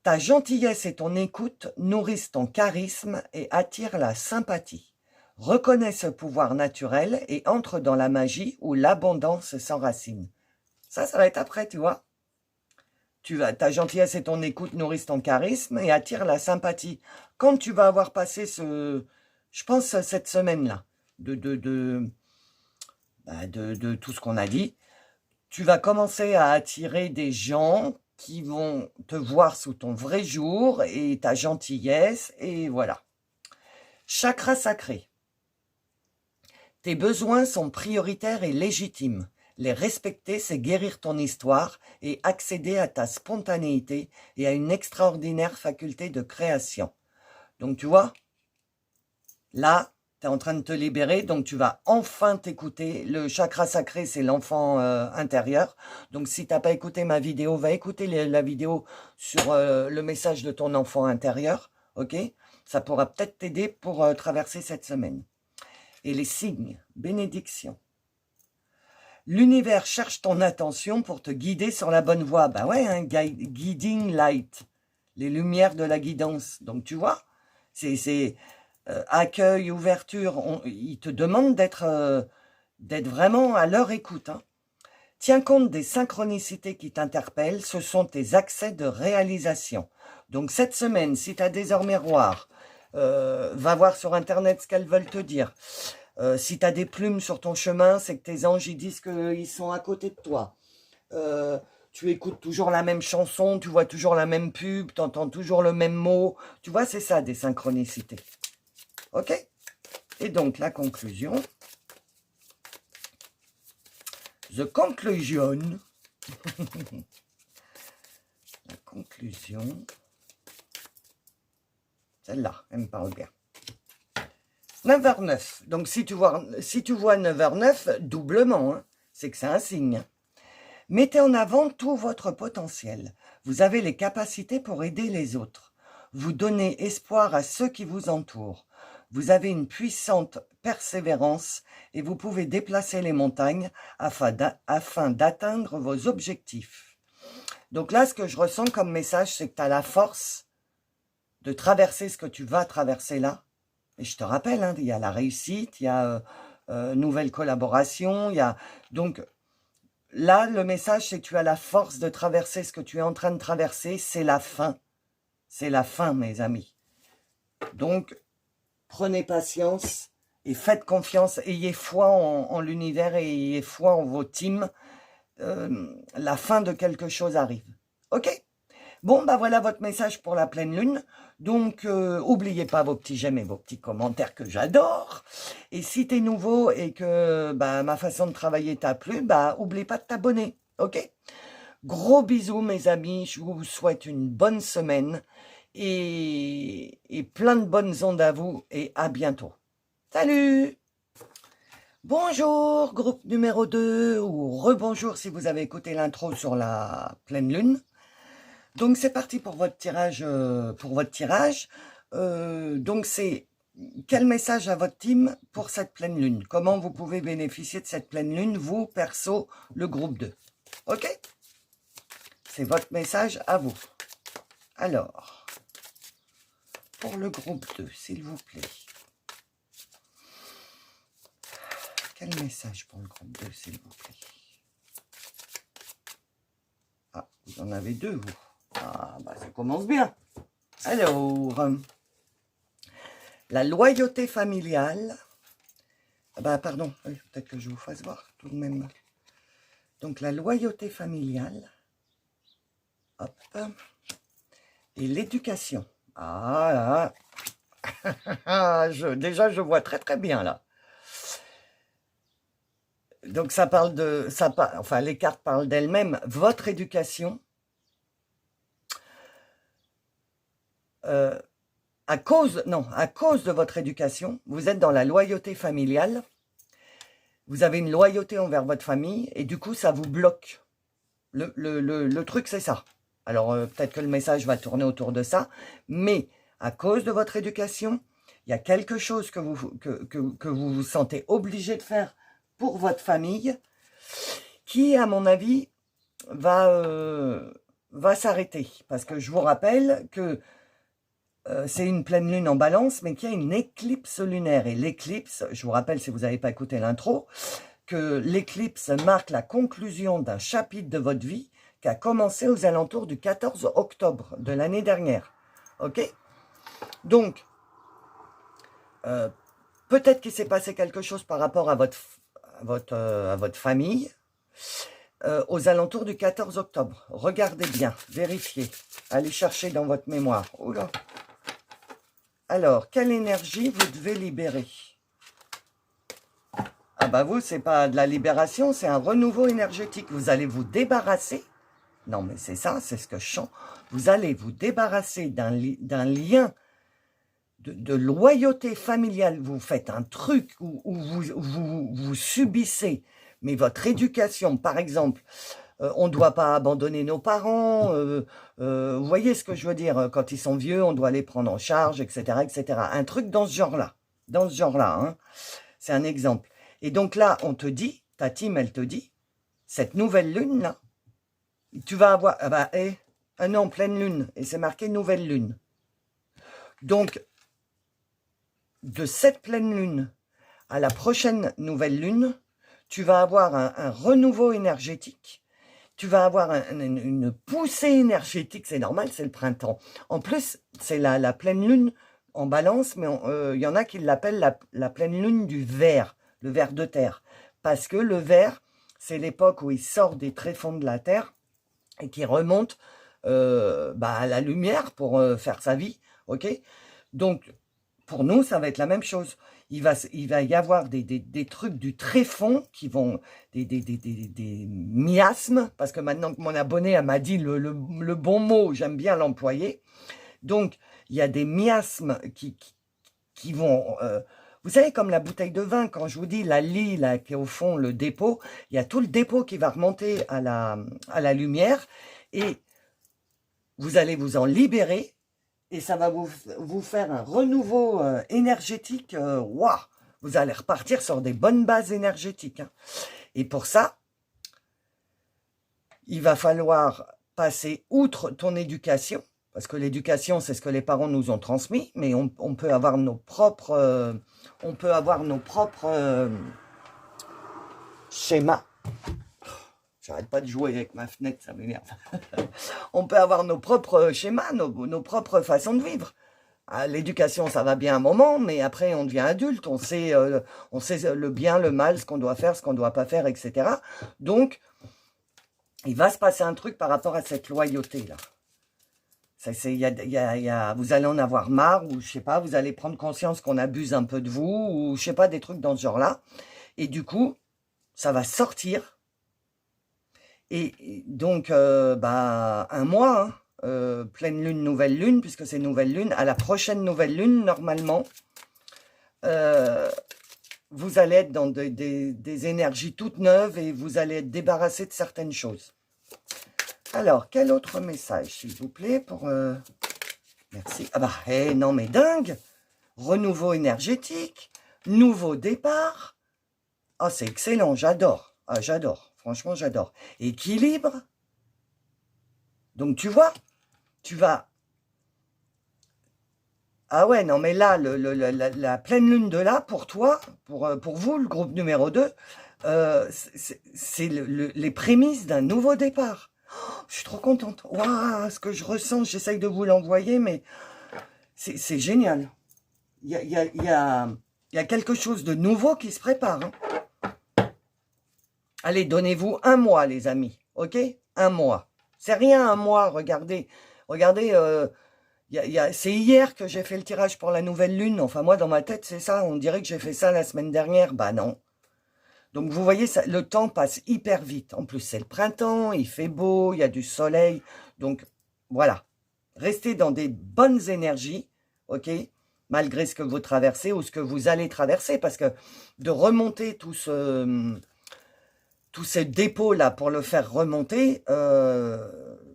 Ta gentillesse et ton écoute nourrissent ton charisme et attirent la sympathie. Reconnais ce pouvoir naturel et entre dans la magie où l'abondance s'enracine. Ça va être après, tu vois. Ta gentillesse et ton écoute nourrissent ton charisme et attirent la sympathie. Quand tu vas avoir passé je pense, cette semaine-là, de tout ce qu'on a dit, tu vas commencer à attirer des gens qui vont te voir sous ton vrai jour et ta gentillesse, et voilà. Chakra sacré. Tes besoins sont prioritaires et légitimes. Les respecter, c'est guérir ton histoire et accéder à ta spontanéité et à une extraordinaire faculté de création. Donc, tu vois, là, tu es en train de te libérer, donc tu vas enfin t'écouter. Le chakra sacré, c'est l'enfant intérieur. Donc, si tu n'as pas écouté ma vidéo, va écouter la vidéo sur le message de ton enfant intérieur. Ok? Ça pourra peut-être t'aider pour traverser cette semaine. Et les signes, bénédiction. L'univers cherche ton attention pour te guider sur la bonne voie. Ben ouais, hein, guiding light. Les lumières de la guidance. Donc, tu vois, c'est accueil, ouverture. Ils te demandent d'être vraiment à leur écoute. Hein. Tiens compte des synchronicités qui t'interpellent. Ce sont tes accès de réalisation. Donc, cette semaine, si tu as des miroirs, va voir sur Internet ce qu'elles veulent te dire. Si tu as des plumes sur ton chemin, c'est que tes anges ils disent qu'ils sont à côté de toi. Tu écoutes toujours la même chanson, tu vois toujours la même pub, tu entends toujours le même mot. Tu vois, c'est ça, des synchronicités. Ok? Et donc, la conclusion. The conclusion. La conclusion. Celle-là, elle me parle bien. 9h09. Donc, si tu vois 9h09, doublement, hein, c'est que c'est un signe. Mettez en avant tout votre potentiel. Vous avez les capacités pour aider les autres. Vous donnez espoir à ceux qui vous entourent. Vous avez une puissante persévérance et vous pouvez déplacer les montagnes afin d'atteindre vos objectifs. Donc là, ce que je ressens comme message, c'est que tu as la force de traverser ce que tu vas traverser là. Et je te rappelle, hein, il y a la réussite, il y a nouvelle collaboration, il y a... Donc là, le message, c'est que tu as la force de traverser ce que tu es en train de traverser. C'est la fin. C'est la fin, mes amis. Donc, prenez patience et faites confiance. Ayez foi en l'univers et ayez foi en vos teams. La fin de quelque chose arrive. Ok? Bon, bah voilà votre message pour la pleine lune. Donc, n'oubliez pas vos petits j'aime et vos petits commentaires que j'adore. Et si tu es nouveau et que bah, ma façon de travailler t'a plu, bah oublie pas de t'abonner. Ok? Gros bisous, mes amis. Je vous souhaite une bonne semaine et plein de bonnes ondes à vous et à bientôt. Salut! Bonjour, groupe numéro 2 ou rebonjour si vous avez écouté l'intro sur la pleine lune. Donc c'est parti pour votre tirage. Donc c'est quel message à votre team pour cette pleine lune? Comment vous pouvez bénéficier de cette pleine lune, vous, perso, le groupe 2? Ok? C'est votre message à vous. Alors, pour le groupe 2, s'il vous plaît. Quel message pour le groupe 2, s'il vous plaît? Ah, vous en avez deux, vous. Ah, bah ça commence bien. Alors, la loyauté familiale. Bah pardon, peut-être que je vous fasse voir tout de même. Donc la loyauté familiale. Hop. Et l'éducation. Ah là. Déjà, je vois très très bien là. Donc ça parle de... enfin, les cartes parlent d'elles-mêmes. Votre éducation. À cause de votre éducation, vous êtes dans la loyauté familiale, vous avez une loyauté envers votre famille, et du coup, ça vous bloque. Le truc, c'est ça. Alors, peut-être que le message va tourner autour de ça, mais à cause de votre éducation, il y a quelque chose que vous vous sentez obligé de faire pour votre famille, qui, à mon avis, va s'arrêter. Parce que je vous rappelle que c'est une pleine lune en balance, mais qu'il y a une éclipse lunaire. Et l'éclipse, je vous rappelle, si vous n'avez pas écouté l'intro, que l'éclipse marque la conclusion d'un chapitre de votre vie qui a commencé aux alentours du 14 octobre de l'année dernière. Ok? Donc, peut-être qu'il s'est passé quelque chose par rapport à votre famille aux alentours du 14 octobre. Regardez bien, vérifiez, allez chercher dans votre mémoire. Oula. Alors, quelle énergie vous devez libérer? Ah bah vous, c'est pas de la libération, c'est un renouveau énergétique. Vous allez vous débarrasser. Non, mais c'est ça, c'est ce que je sens. Vous allez vous débarrasser d'un lien de loyauté familiale. Vous faites un truc où vous subissez, mais votre éducation, par exemple, on ne doit pas abandonner nos parents. Vous voyez ce que je veux dire? Quand ils sont vieux, on doit les prendre en charge, etc., etc. Un truc dans ce genre-là. Dans ce genre-là, hein. C'est un exemple. Et donc là, on te dit, ta team, elle te dit, cette nouvelle lune-là, tu vas avoir... Ah bah, un an, pleine lune. Et c'est marqué nouvelle lune. Donc, de cette pleine lune à la prochaine nouvelle lune, tu vas avoir un renouveau énergétique. Tu vas avoir une poussée énergétique, c'est normal, c'est le printemps. En plus, c'est la pleine lune en balance, mais il y en a qui l'appellent la pleine lune du ver, le ver de terre. Parce que le ver, c'est l'époque où il sort des tréfonds de la terre et qui remonte à la lumière pour faire sa vie. Ok? Donc, pour nous, ça va être la même chose. Il va y avoir des trucs du tréfonds qui vont, des miasmes, parce que maintenant que mon abonné m'a dit le bon mot, j'aime bien l'employer. Donc, il y a des miasmes qui vont... vous savez, comme la bouteille de vin, quand je vous dis la lie, là, qui est au fond, le dépôt, il y a tout le dépôt qui va remonter à la lumière, et vous allez vous en libérer, et ça va vous faire un renouveau énergétique. Waouh, vous allez repartir sur des bonnes bases énergétiques. Hein. Et pour ça, il va falloir passer outre ton éducation, parce que l'éducation, c'est ce que les parents nous ont transmis, mais on peut avoir nos propres, schémas. J'arrête pas de jouer avec ma fenêtre, ça m'énerve. On peut avoir nos propres schémas, nos propres façons de vivre. L'éducation, ça va bien un moment, mais après, on devient adulte, on sait le bien, le mal, ce qu'on doit faire, ce qu'on ne doit pas faire, etc. Donc, il va se passer un truc par rapport à cette loyauté-là. Vous allez en avoir marre, ou je sais pas, vous allez prendre conscience qu'on abuse un peu de vous, ou je sais pas, des trucs dans ce genre-là. Et du coup, ça va sortir. Et donc, un mois, hein, pleine lune, nouvelle lune, puisque c'est nouvelle lune, à la prochaine nouvelle lune, normalement, vous allez être dans des énergies toutes neuves et vous allez être débarrassé de certaines choses. Alors, quel autre message, s'il vous plaît, pour... Merci. Ah bah, non mais dingue. Renouveau énergétique, nouveau départ. Ah, c'est excellent, j'adore. Ah, j'adore. Franchement, j'adore. Équilibre. Donc, tu vois, tu vas... Ah ouais, non, mais là, la pleine lune de là, pour toi, pour vous, le groupe numéro 2, c'est les prémices d'un nouveau départ. Oh, je suis trop contente. Waouh, ce que je ressens, j'essaye de vous l'envoyer, mais c'est génial. Il y a quelque chose de nouveau qui se prépare. Hein. Allez, donnez-vous un mois, les amis. Ok? Un mois. C'est rien, un mois. Regardez. Regardez, c'est hier que j'ai fait le tirage pour la nouvelle lune. Enfin, moi, dans ma tête, c'est ça. On dirait que j'ai fait ça la semaine dernière. Bah non. Donc, vous voyez, ça, le temps passe hyper vite. En plus, c'est le printemps. Il fait beau. Il y a du soleil. Donc, voilà. Restez dans des bonnes énergies. Ok? Malgré ce que vous traversez ou ce que vous allez traverser. Parce que de remonter tout ce dépôt-là pour le faire remonter,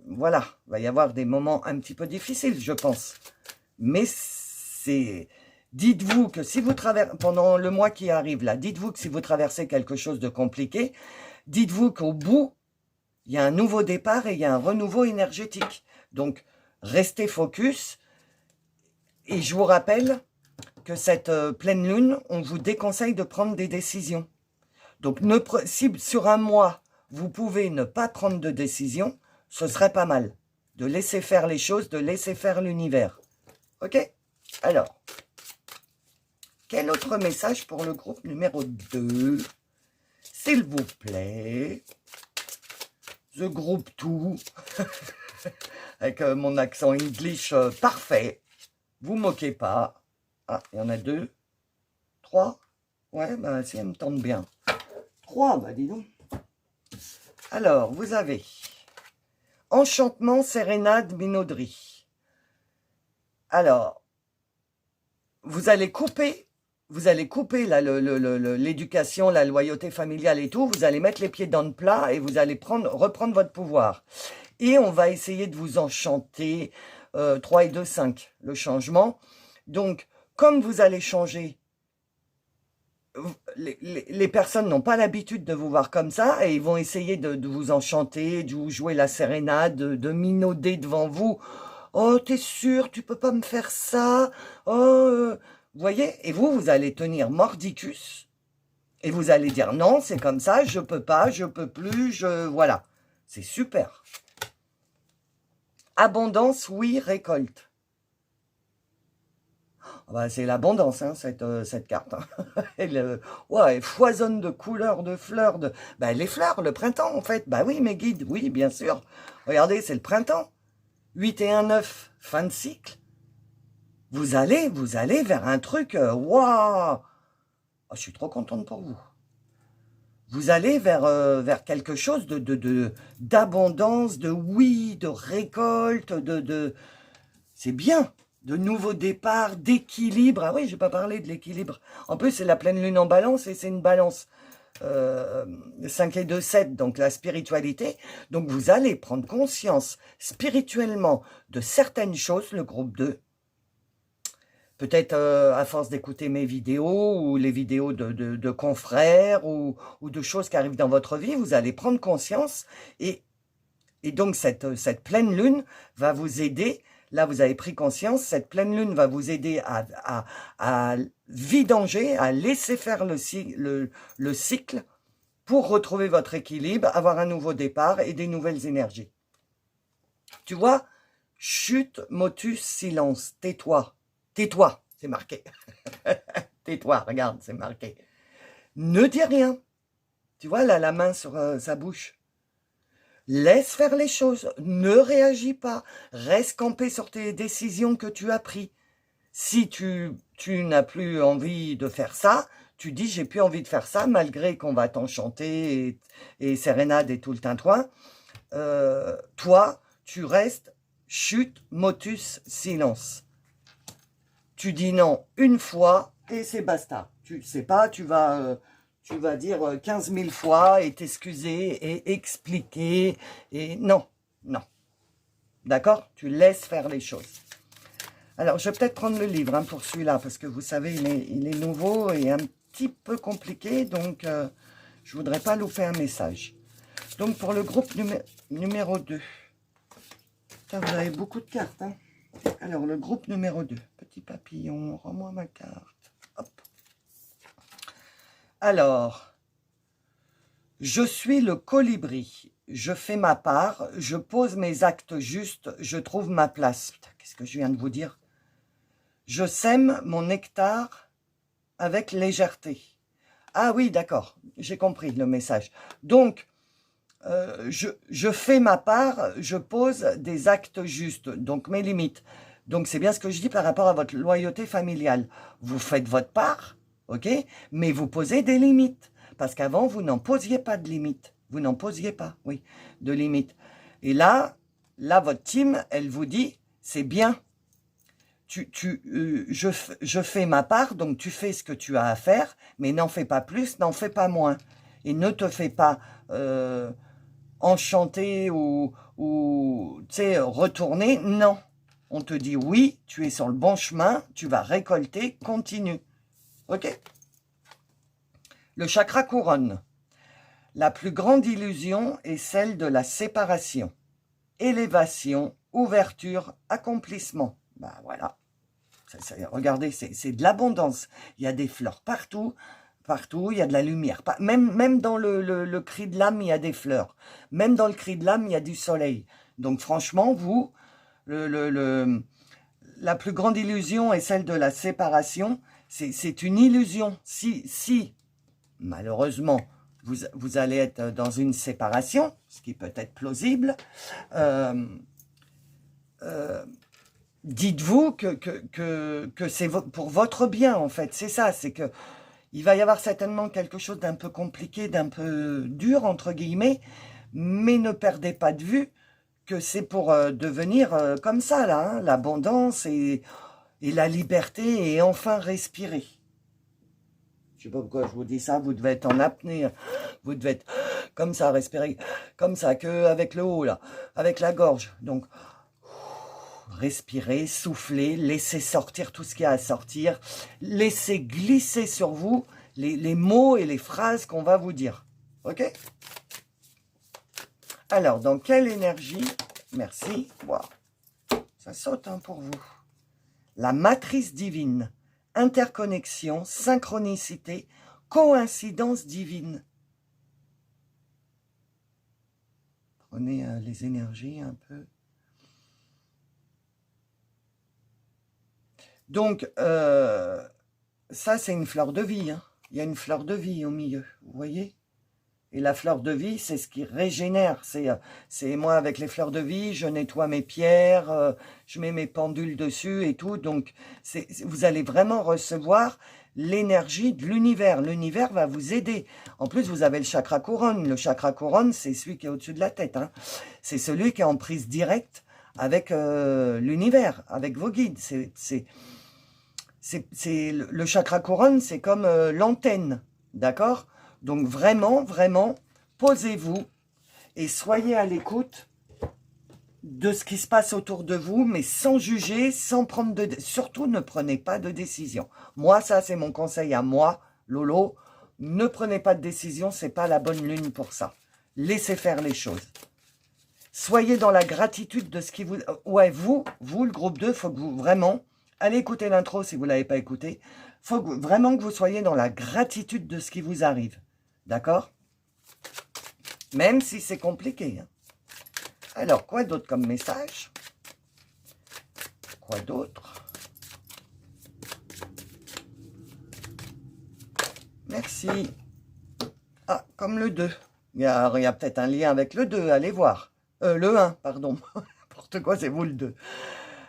voilà, il va y avoir des moments un petit peu difficiles, je pense. Mais c'est... Dites-vous que si vous traversez, pendant le mois qui arrive là, dites-vous que si vous traversez quelque chose de compliqué, dites-vous qu'au bout, il y a un nouveau départ et il y a un renouveau énergétique. Donc, restez focus. Et je vous rappelle que cette pleine lune, on vous déconseille de prendre des décisions. Donc, si sur un mois, vous pouvez ne pas prendre de décision, ce serait pas mal. De laisser faire les choses, de laisser faire l'univers. Ok? Alors, quel autre message pour le groupe numéro 2? S'il vous plaît. The group 2. Avec mon accent English parfait. Vous moquez pas. Ah, il y en a 2. 3. Ouais, bah si, elle me tente bien. 3, bah dis donc. Alors, vous avez Enchantement, Sérénade, Minauderie. Alors, vous allez couper l'éducation, la loyauté familiale et tout. Vous allez mettre les pieds dans le plat et vous allez reprendre votre pouvoir. Et on va essayer de vous enchanter. 3 et 2, 5, le changement. Donc, comme vous allez changer, les personnes n'ont pas l'habitude de vous voir comme ça et ils vont essayer de vous enchanter, de vous jouer la sérénade, de minauder devant vous. Oh, t'es sûr, tu peux pas me faire ça? Oh, vous voyez? Et vous allez tenir mordicus et vous allez dire non, c'est comme ça, je peux pas, je peux plus, voilà. C'est super. Abondance, oui, récolte. Bah, c'est l'abondance, hein, cette carte. Hein. Elle foisonne de couleurs, de fleurs. Les fleurs, le printemps, en fait. Bah oui, mes guides, oui, bien sûr. Regardez, c'est le printemps. 8 et 1, 9, fin de cycle. Vous allez vers un truc, waouh. Oh, je suis trop contente pour vous. Vous allez vers quelque chose d'abondance, de oui, de récolte, c'est bien. De nouveaux départs, d'équilibre. Ah oui, je n'ai pas parlé de l'équilibre. En plus, c'est la pleine lune en balance et c'est une balance 5 et 2, 7, donc la spiritualité. Donc, vous allez prendre conscience spirituellement de certaines choses, le groupe 2. Peut-être à force d'écouter mes vidéos ou les vidéos de confrères ou de choses qui arrivent dans votre vie, vous allez prendre conscience et donc cette pleine lune va vous aider. Là, vous avez pris conscience, cette pleine lune va vous aider à vidanger, à laisser faire le cycle pour retrouver votre équilibre, avoir un nouveau départ et des nouvelles énergies. Tu vois, chute, motus, silence, tais-toi. Tais-toi, c'est marqué. Tais-toi, regarde, c'est marqué. Ne dis rien. Tu vois, là, la main sur sa bouche. Laisse faire les choses. Ne réagis pas. Reste campé sur tes décisions que tu as prises. Si tu n'as plus envie de faire ça, tu dis, j'ai plus envie de faire ça, malgré qu'on va t'enchanter et sérénade et tout le tintouin. Toi, tu restes chute, motus, silence. Tu dis non une fois et c'est basta. Tu sais pas, tu vas dire 15 000 fois et t'excuser et expliquer. Et non, non. D'accord? Tu laisses faire les choses. Alors, je vais peut-être prendre le livre pour celui-là, parce que vous savez, il est nouveau et un petit peu compliqué, donc je ne voudrais pas louper un message. Donc, pour le groupe numéro 2. Putain, vous avez beaucoup de cartes, hein. Alors, le groupe numéro 2. Petit papillon, rends-moi ma carte. Hop. Alors, je suis le colibri. Je fais ma part. Je pose mes actes justes. Je trouve ma place. Qu'est-ce que je viens de vous dire? Je sème mon nectar avec légèreté. Ah oui, d'accord. J'ai compris le message. Donc, je fais ma part, je pose des actes justes, donc mes limites. Donc, c'est bien ce que je dis par rapport à votre loyauté familiale. Vous faites votre part, ok, mais vous posez des limites. Parce qu'avant, vous n'en posiez pas de limites. Vous n'en posiez pas, oui, de limites. Et là, votre team, elle vous dit, c'est bien. Je fais ma part, donc tu fais ce que tu as à faire, mais n'en fais pas plus, n'en fais pas moins. Et ne te fais pas enchanter ou tu sais, retourner. Non. On te dit oui, tu es sur le bon chemin, tu vas récolter, continue. Ok? Le chakra couronne. La plus grande illusion est celle de la séparation. Élévation, ouverture, accomplissement. Ben voilà. Regardez, c'est de l'abondance. Il y a des fleurs partout. Partout, il y a de la lumière. Même dans le cri de l'âme, il y a des fleurs. Même dans le cri de l'âme, il y a du soleil. Donc franchement, vous, la plus grande illusion est celle de la séparation. C'est une illusion. Si malheureusement, vous allez être dans une séparation, ce qui peut être plausible, dites-vous que c'est pour votre bien, en fait. C'est ça, c'est que il va y avoir certainement quelque chose d'un peu compliqué, d'un peu dur, entre guillemets, mais ne perdez pas de vue que c'est pour devenir comme ça, là, hein, l'abondance et la liberté et enfin respirer. Je ne sais pas pourquoi je vous dis ça, vous devez être en apnée, vous devez être comme ça, respirer comme ça, qu'avec le haut, là, avec la gorge. Donc, respirez, soufflez, laissez sortir tout ce qu'il y a à sortir, laissez glisser sur vous les mots et les phrases qu'on va vous dire. Ok? Alors, dans quelle énergie? Merci. Wow. Ça saute hein, pour vous. La matrice divine, interconnexion, synchronicité, coïncidence divine. Prenez les énergies un peu. Donc, ça, c'est une fleur de vie. Hein. Il y a une fleur de vie au milieu, vous voyez? Et la fleur de vie, c'est ce qui régénère. C'est moi, avec les fleurs de vie, je nettoie mes pierres, je mets mes pendules dessus et tout. Donc, vous allez vraiment recevoir l'énergie de l'univers. L'univers va vous aider. En plus, vous avez le chakra couronne. Le chakra couronne, c'est celui qui est au-dessus de la tête. Hein. C'est celui qui est en prise directe avec l'univers, avec vos guides. Le chakra couronne, c'est comme l'antenne, d'accord? Donc vraiment, vraiment, posez-vous et soyez à l'écoute de ce qui se passe autour de vous, mais sans juger, sans prendre de... Surtout, ne prenez pas de décision. Moi, ça, c'est mon conseil à moi, Lolo. Ne prenez pas de décision, c'est pas la bonne lune pour ça. Laissez faire les choses. Soyez dans la gratitude de ce qui vous... Ouais, vous, le groupe 2, il faut que vous vraiment... Allez écouter l'intro si vous ne l'avez pas écouté. Il faut vraiment que vous soyez dans la gratitude de ce qui vous arrive. D'accord? Même si c'est compliqué. Hein. Alors, quoi d'autre comme message? Quoi d'autre? Merci. Ah, comme le 2. Il y a peut-être un lien avec le 2, allez voir. Le 1, pardon. N'importe quoi, c'est vous le 2.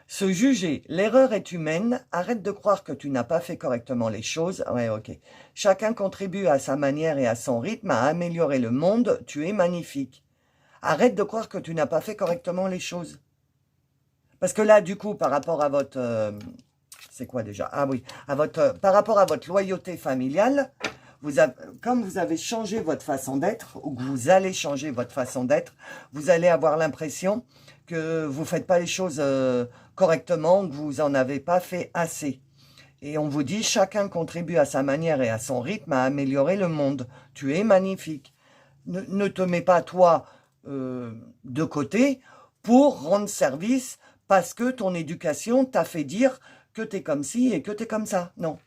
Se juger, l'erreur est humaine, arrête de croire que tu n'as pas fait correctement les choses. Ouais, ok. Chacun contribue à sa manière et à son rythme à améliorer le monde, tu es magnifique. Arrête de croire que tu n'as pas fait correctement les choses. Parce que là, du coup, par rapport à votre... c'est quoi déjà? Ah oui, par rapport à votre loyauté familiale, comme vous avez changé votre façon d'être, ou que vous allez changer votre façon d'être, vous allez avoir l'impression que vous ne faites pas les choses correctement, que vous n'en avez pas fait assez. Et on vous dit, chacun contribue à sa manière et à son rythme à améliorer le monde. Tu es magnifique. Ne te mets pas, toi, de côté pour rendre service parce que ton éducation t'a fait dire que tu es comme ci et que tu es comme ça. Non.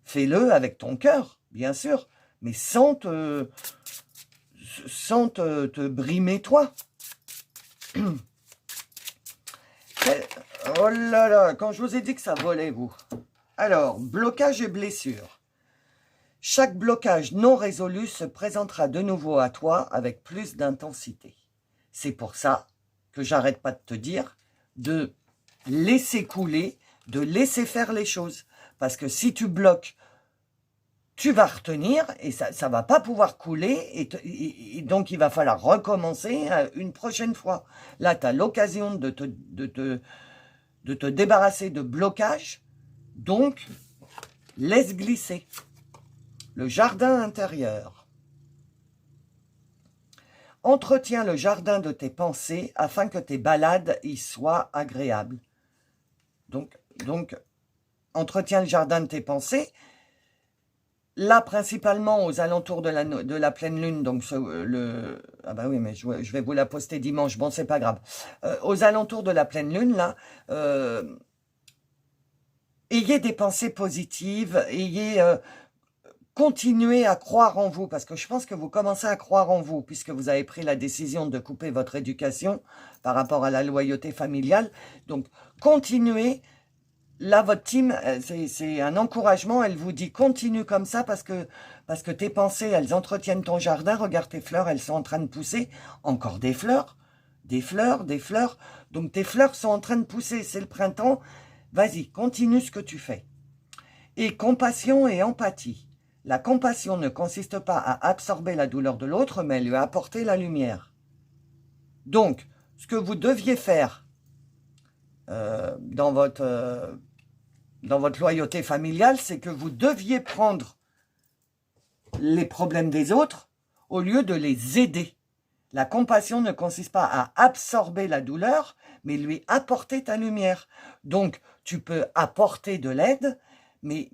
Fais-le avec ton cœur, bien sûr, mais sans te brimer toi. Oh là là, quand je vous ai dit que ça volait, vous. Alors, blocage et blessure. Chaque blocage non résolu se présentera de nouveau à toi avec plus d'intensité. C'est pour ça que j'arrête pas de te dire de laisser couler, de laisser faire les choses. Parce que si tu bloques, tu vas retenir et ça ne va pas pouvoir couler et donc il va falloir recommencer une prochaine fois. Là, tu as l'occasion de te débarrasser de blocage, donc laisse glisser. Le jardin intérieur. Entretiens le jardin de tes pensées afin que tes balades y soient agréables. Donc entretiens le jardin de tes pensées. Là, principalement aux alentours de la pleine lune, donc ah bah oui, mais je vais vous la poster dimanche, bon, c'est pas grave. Aux alentours de la pleine lune, là, ayez des pensées positives, continuez à croire en vous, parce que je pense que vous commencez à croire en vous, puisque vous avez pris la décision de couper votre éducation par rapport à la loyauté familiale. Donc, continuez. Là, votre team, c'est un encouragement. Elle vous dit continue comme ça parce que tes pensées, elles entretiennent ton jardin. Regarde tes fleurs, elles sont en train de pousser. Encore des fleurs, des fleurs, des fleurs. Donc, tes fleurs sont en train de pousser. C'est le printemps. Vas-y, continue ce que tu fais. Et compassion et empathie. La compassion ne consiste pas à absorber la douleur de l'autre, mais à lui apporter la lumière. Donc, ce que vous deviez faire dans votre loyauté familiale, c'est que vous deviez prendre les problèmes des autres au lieu de les aider. La compassion ne consiste pas à absorber la douleur, mais lui apporter ta lumière. Donc, tu peux apporter de l'aide, mais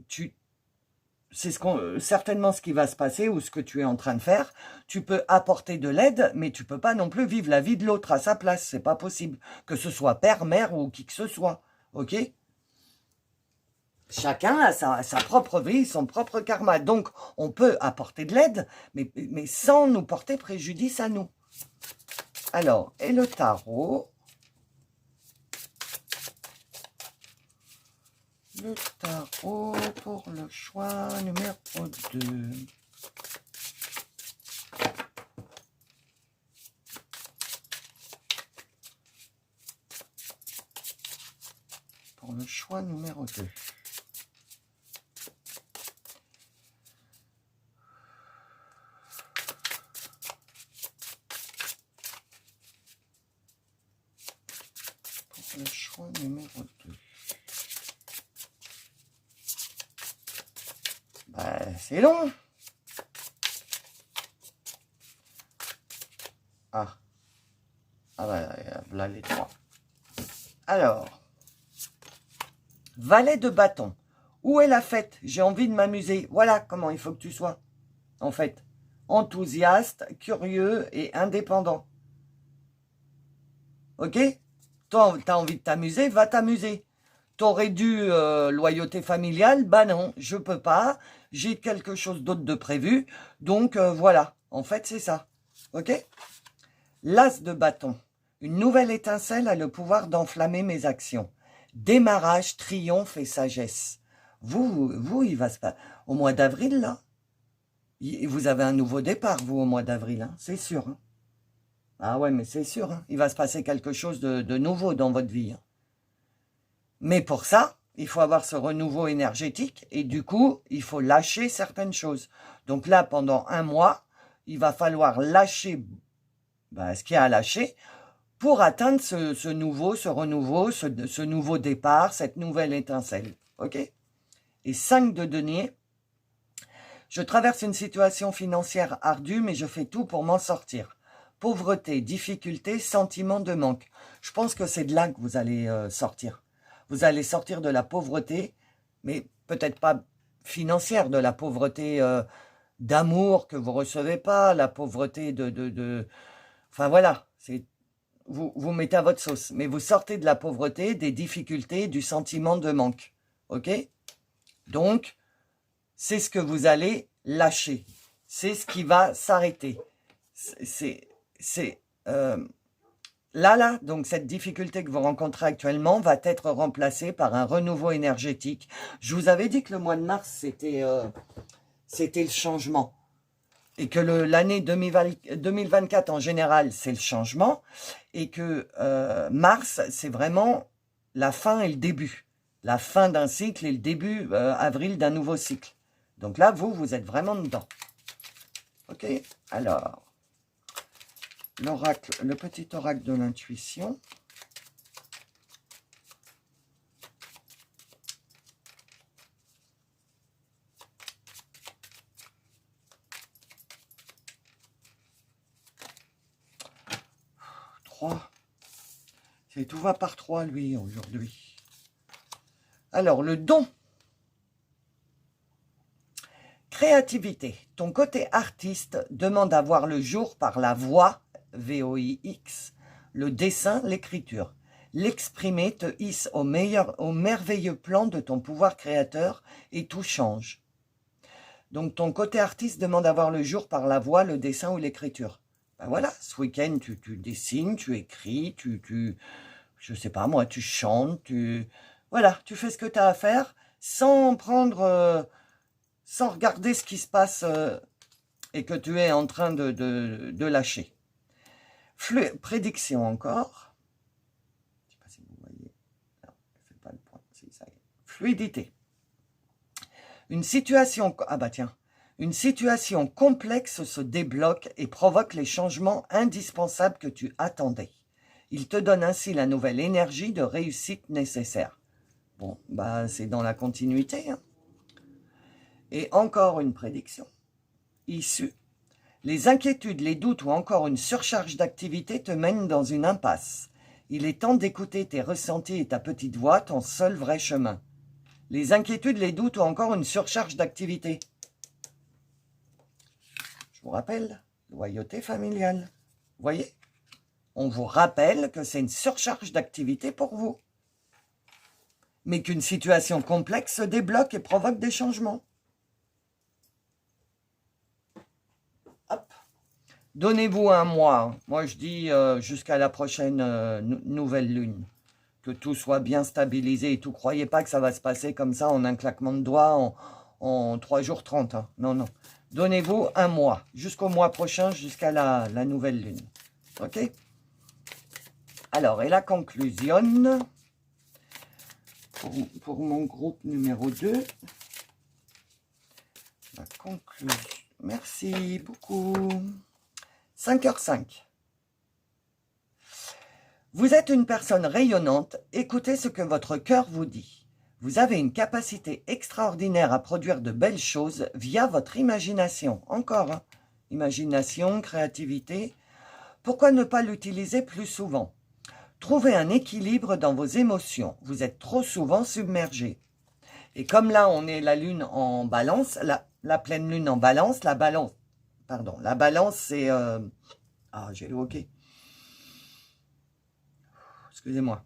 c'est certainement ce qui va se passer ou ce que tu es en train de faire. Tu peux apporter de l'aide, mais tu peux pas non plus vivre la vie de l'autre à sa place. C'est pas possible. Que ce soit père, mère ou qui que ce soit. Ok ? Chacun a sa propre vie, son propre karma. Donc, on peut apporter de l'aide, mais sans nous porter préjudice à nous. Alors, et le tarot? Le tarot pour le choix numéro 2. Pour le choix numéro 2. Pour le choix numéro 2. C'est long. Ah. Ah bah, Voilà les 3. Alors, valet de bâton. Où est la fête? J'ai envie de m'amuser. Voilà comment il faut que tu sois, en fait. Enthousiaste, curieux et indépendant. Ok? Toi, tu as envie de t'amuser, va t'amuser. T'aurais dû loyauté familiale, bah non, je peux pas. J'ai quelque chose d'autre de prévu. Donc voilà, en fait c'est ça. Ok? L'as de bâton. Une nouvelle étincelle a le pouvoir d'enflammer mes actions. Démarrage, triomphe et sagesse. Vous, il va se passer. Au mois d'avril, là, vous avez un nouveau départ, vous, au mois d'avril, hein, c'est sûr. Hein. Ah ouais, mais c'est sûr, hein, il va se passer quelque chose de nouveau dans votre vie. Hein. Mais pour ça, il faut avoir ce renouveau énergétique et du coup, il faut lâcher certaines choses. Donc là, pendant un mois, il va falloir lâcher ce qu'il y a à lâcher pour atteindre ce nouveau, ce renouveau, ce nouveau départ, cette nouvelle étincelle. Ok? Et 5 de denier. Je traverse une situation financière ardue, mais je fais tout pour m'en sortir. Pauvreté, difficulté, sentiment de manque. Je pense que c'est de là que vous allez sortir. Vous allez sortir de la pauvreté, mais peut-être pas financière, de la pauvreté d'amour que vous recevez pas, la pauvreté Enfin voilà, vous mettez à votre sauce. Mais vous sortez de la pauvreté, des difficultés, du sentiment de manque. Ok? Donc, c'est ce que vous allez lâcher. C'est ce qui va s'arrêter. Là, donc cette difficulté que vous rencontrez actuellement va être remplacée par un renouveau énergétique. Je vous avais dit que le mois de mars, c'était le changement. Et que l'année 2024 en général, c'est le changement. Et que mars, c'est vraiment la fin et le début. La fin d'un cycle et le début, avril, d'un nouveau cycle. Donc là, vous êtes vraiment dedans. Ok, alors... L'oracle, le petit oracle de l'intuition. Trois. Tout va par 3, lui, aujourd'hui. Alors, le don. Créativité. Ton côté artiste demande à voir le jour par la voix, VOIX, le dessin, l'écriture. L'exprimer te hisse au merveilleux plan de ton pouvoir créateur et tout change. Donc ton côté artiste demande à voir le jour par la voix, le dessin ou l'écriture. Ben voilà, ce week-end tu dessines, tu écris, je sais pas moi, tu chantes, voilà, tu fais ce que tu as à faire sans sans regarder ce qui se passe et que tu es en train de lâcher. Prédiction encore. Je ne sais pas si vous voyez. Non, je ne fais pas le point. Si, ça y est. Fluidité. Une situation complexe se débloque et provoque les changements indispensables que tu attendais. Il te donne ainsi la nouvelle énergie de réussite nécessaire. Bon, c'est dans la continuité. Hein. Et encore une prédiction. Issue. Les inquiétudes, les doutes ou encore une surcharge d'activité te mènent dans une impasse. Il est temps d'écouter tes ressentis et ta petite voix, ton seul vrai chemin. Les inquiétudes, les doutes ou encore une surcharge d'activité. Je vous rappelle, loyauté familiale. Vous voyez? On vous rappelle que c'est une surcharge d'activité pour vous. Mais qu'une situation complexe se débloque et provoque des changements. Hop. Donnez-vous un mois. Moi, je dis jusqu'à la prochaine nouvelle lune. Que tout soit bien stabilisé et tout. Croyez pas que ça va se passer comme ça en un claquement de doigts en 3 jours 30. Hein. Non, non. Donnez-vous un mois. Jusqu'au mois prochain, jusqu'à la nouvelle lune. Ok? Alors, et la conclusion pour mon groupe numéro 2. La conclusion. Merci beaucoup. 5h05. Vous êtes une personne rayonnante. Écoutez ce que votre cœur vous dit. Vous avez une capacité extraordinaire à produire de belles choses via votre imagination. Encore, hein? Imagination, créativité. Pourquoi ne pas l'utiliser plus souvent? Trouvez un équilibre dans vos émotions. Vous êtes trop souvent submergé. Et comme là, on est la lune en balance, la pleine lune en balance, la balance, c'est... j'ai le hoquet. Excusez-moi.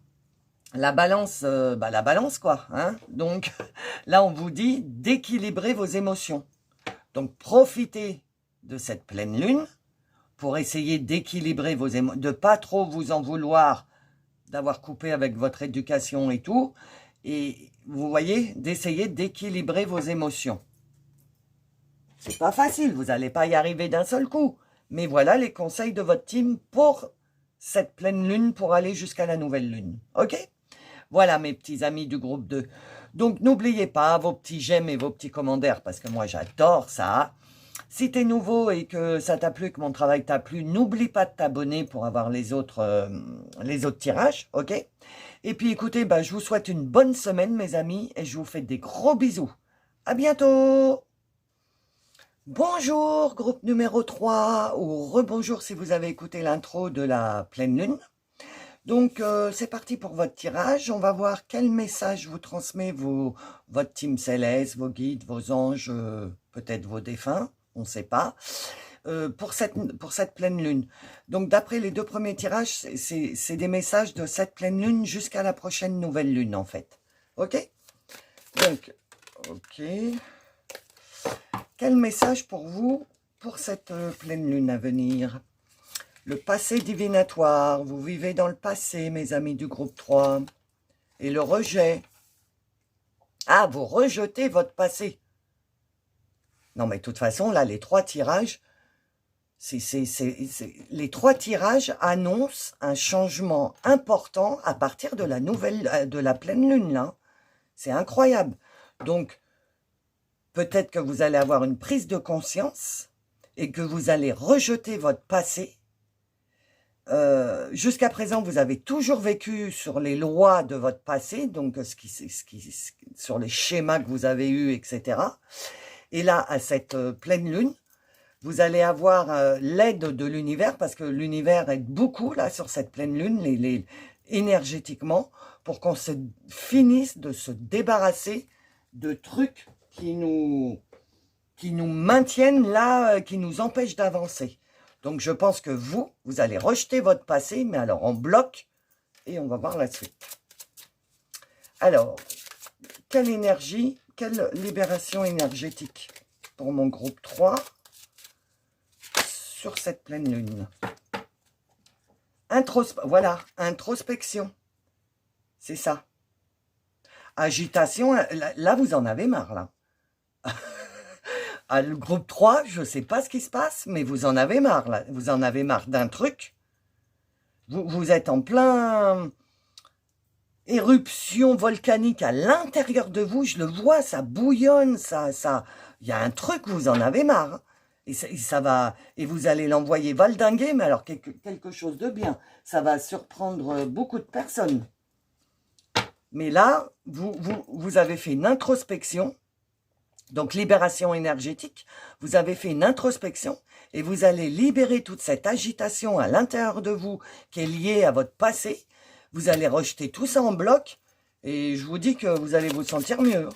La balance, la balance quoi. Hein. Donc là, on vous dit d'équilibrer vos émotions. Donc profitez de cette pleine lune pour essayer d'équilibrer vos émotions, de pas trop vous en vouloir d'avoir coupé avec votre éducation et tout. Et vous voyez, d'essayer d'équilibrer vos émotions. C'est pas facile, vous n'allez pas y arriver d'un seul coup. Mais voilà les conseils de votre team pour cette pleine lune, pour aller jusqu'à la nouvelle lune. Ok? Voilà mes petits amis du groupe 2. Donc n'oubliez pas vos petits j'aime et vos petits commentaires, parce que moi j'adore ça. Si tu es nouveau et que ça t'a plu, que mon travail t'a plu, n'oublie pas de t'abonner pour avoir les autres tirages, ok? Et puis écoutez, je vous souhaite une bonne semaine mes amis, et je vous fais des gros bisous. À bientôt! Bonjour, groupe numéro 3, ou rebonjour si vous avez écouté l'intro de la pleine lune. Donc, c'est parti pour votre tirage. On va voir quel message vous transmet votre team céleste, vos guides, vos anges, peut-être vos défunts, on ne sait pas, pour cette pleine lune. Donc, d'après les 2 premiers tirages, c'est des messages de cette pleine lune jusqu'à la prochaine nouvelle lune, en fait. Ok? Donc, ok. Quel message pour vous, pour cette pleine lune à venir? Le passé divinatoire, vous vivez dans le passé, mes amis du groupe 3. Et le rejet. Ah, vous rejetez votre passé. Non, mais de toute façon, là, les 3 tirages, les 3 tirages annoncent un changement important à partir de la pleine lune, là. C'est incroyable. Donc, peut-être que vous allez avoir une prise de conscience et que vous allez rejeter votre passé. Jusqu'à présent, vous avez toujours vécu sur les lois de votre passé, donc sur les schémas que vous avez eus, etc. Et là, à cette pleine lune, vous allez avoir l'aide de l'univers, parce que l'univers aide beaucoup là sur cette pleine lune, énergétiquement, pour qu'on se finisse de se débarrasser de trucs qui nous maintiennent là, qui nous empêchent d'avancer. Donc, je pense que vous allez rejeter votre passé, mais alors en bloc, et on va voir la suite. Alors, quelle énergie, quelle libération énergétique pour mon groupe 3 sur cette pleine lune? Voilà, introspection, c'est ça. Agitation, là, vous en avez marre, là. Le groupe 3, je ne sais pas ce qui se passe, mais vous en avez marre, là. Vous en avez marre d'un truc. Vous êtes en plein éruption volcanique à l'intérieur de vous. Je le vois, ça bouillonne, il y a un truc, vous en avez marre. Hein. Et ça va, et vous allez l'envoyer valdinguer, mais alors quelque chose de bien. Ça va surprendre beaucoup de personnes. Mais là, vous avez fait une introspection. Donc, libération énergétique, vous avez fait une introspection et vous allez libérer toute cette agitation à l'intérieur de vous qui est liée à votre passé. Vous allez rejeter tout ça en bloc et je vous dis que vous allez vous sentir mieux.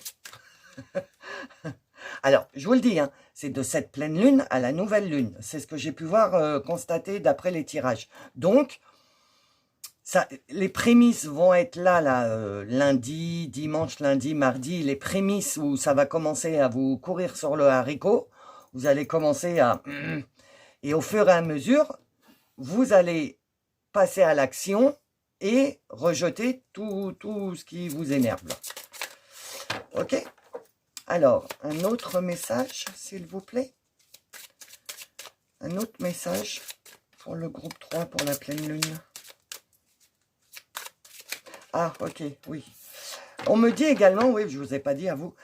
Alors, je vous le dis, hein, c'est de cette pleine lune à la nouvelle lune. C'est ce que j'ai pu voir, constater d'après les tirages. Donc, les prémices vont être là lundi, dimanche, lundi, mardi. Les prémices où ça va commencer à vous courir sur le haricot. Vous allez commencer à... Et au fur et à mesure, vous allez passer à l'action et rejeter tout ce qui vous énerve. Ok? Alors, un autre message, s'il vous plaît. Un autre message pour le groupe 3, pour la pleine lune. Ah, ok, oui. On me dit également, oui, je ne vous ai pas dit à vous,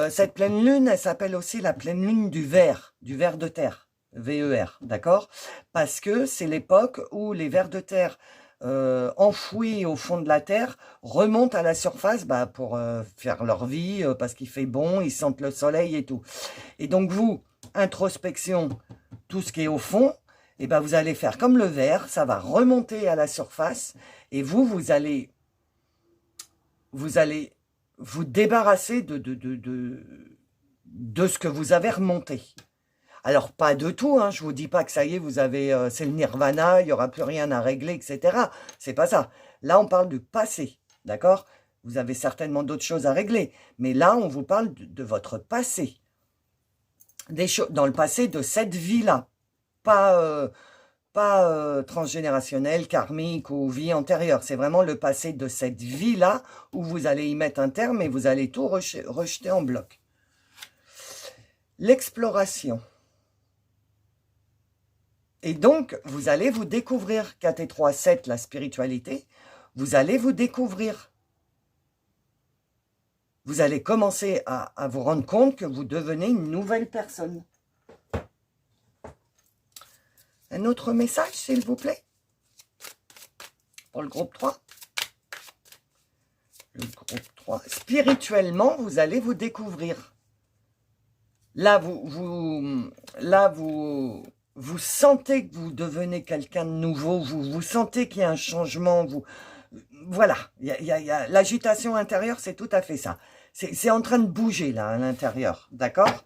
cette pleine lune, elle s'appelle aussi la pleine lune du ver de terre, V-E-R, d'accord? Parce que c'est l'époque où les vers de terre enfouis au fond de la terre remontent à la surface pour faire leur vie, parce qu'il fait bon, ils sentent le soleil et tout. Et donc vous, introspection, tout ce qui est au fond, et ben vous allez faire comme le verre, ça va remonter à la surface et vous allez vous débarrasser de ce que vous avez remonté. Alors, pas de tout, hein, je vous dis pas que ça y est, vous avez, c'est le nirvana, il n'y aura plus rien à régler, etc. C'est pas ça. Là, on parle du passé, d'accord? Vous avez certainement d'autres choses à régler, mais là, on vous parle de votre passé. Des choses dans le passé de cette vie-là, pas transgénérationnel, karmique ou vie antérieure. C'est vraiment le passé de cette vie-là où vous allez y mettre un terme et vous allez tout rejeter en bloc. L'exploration. Et donc, vous allez vous découvrir, 4 et 3, 7, la spiritualité, vous allez vous découvrir. Vous allez commencer à vous rendre compte que vous devenez une nouvelle personne. Un autre message, s'il vous plaît, pour le groupe 3. Le groupe 3. Spirituellement, vous allez vous découvrir. Là, vous sentez que vous devenez quelqu'un de nouveau, vous sentez qu'il y a un changement, voilà, l'agitation intérieure, c'est tout à fait ça. C'est en train de bouger, là, à l'intérieur, d'accord?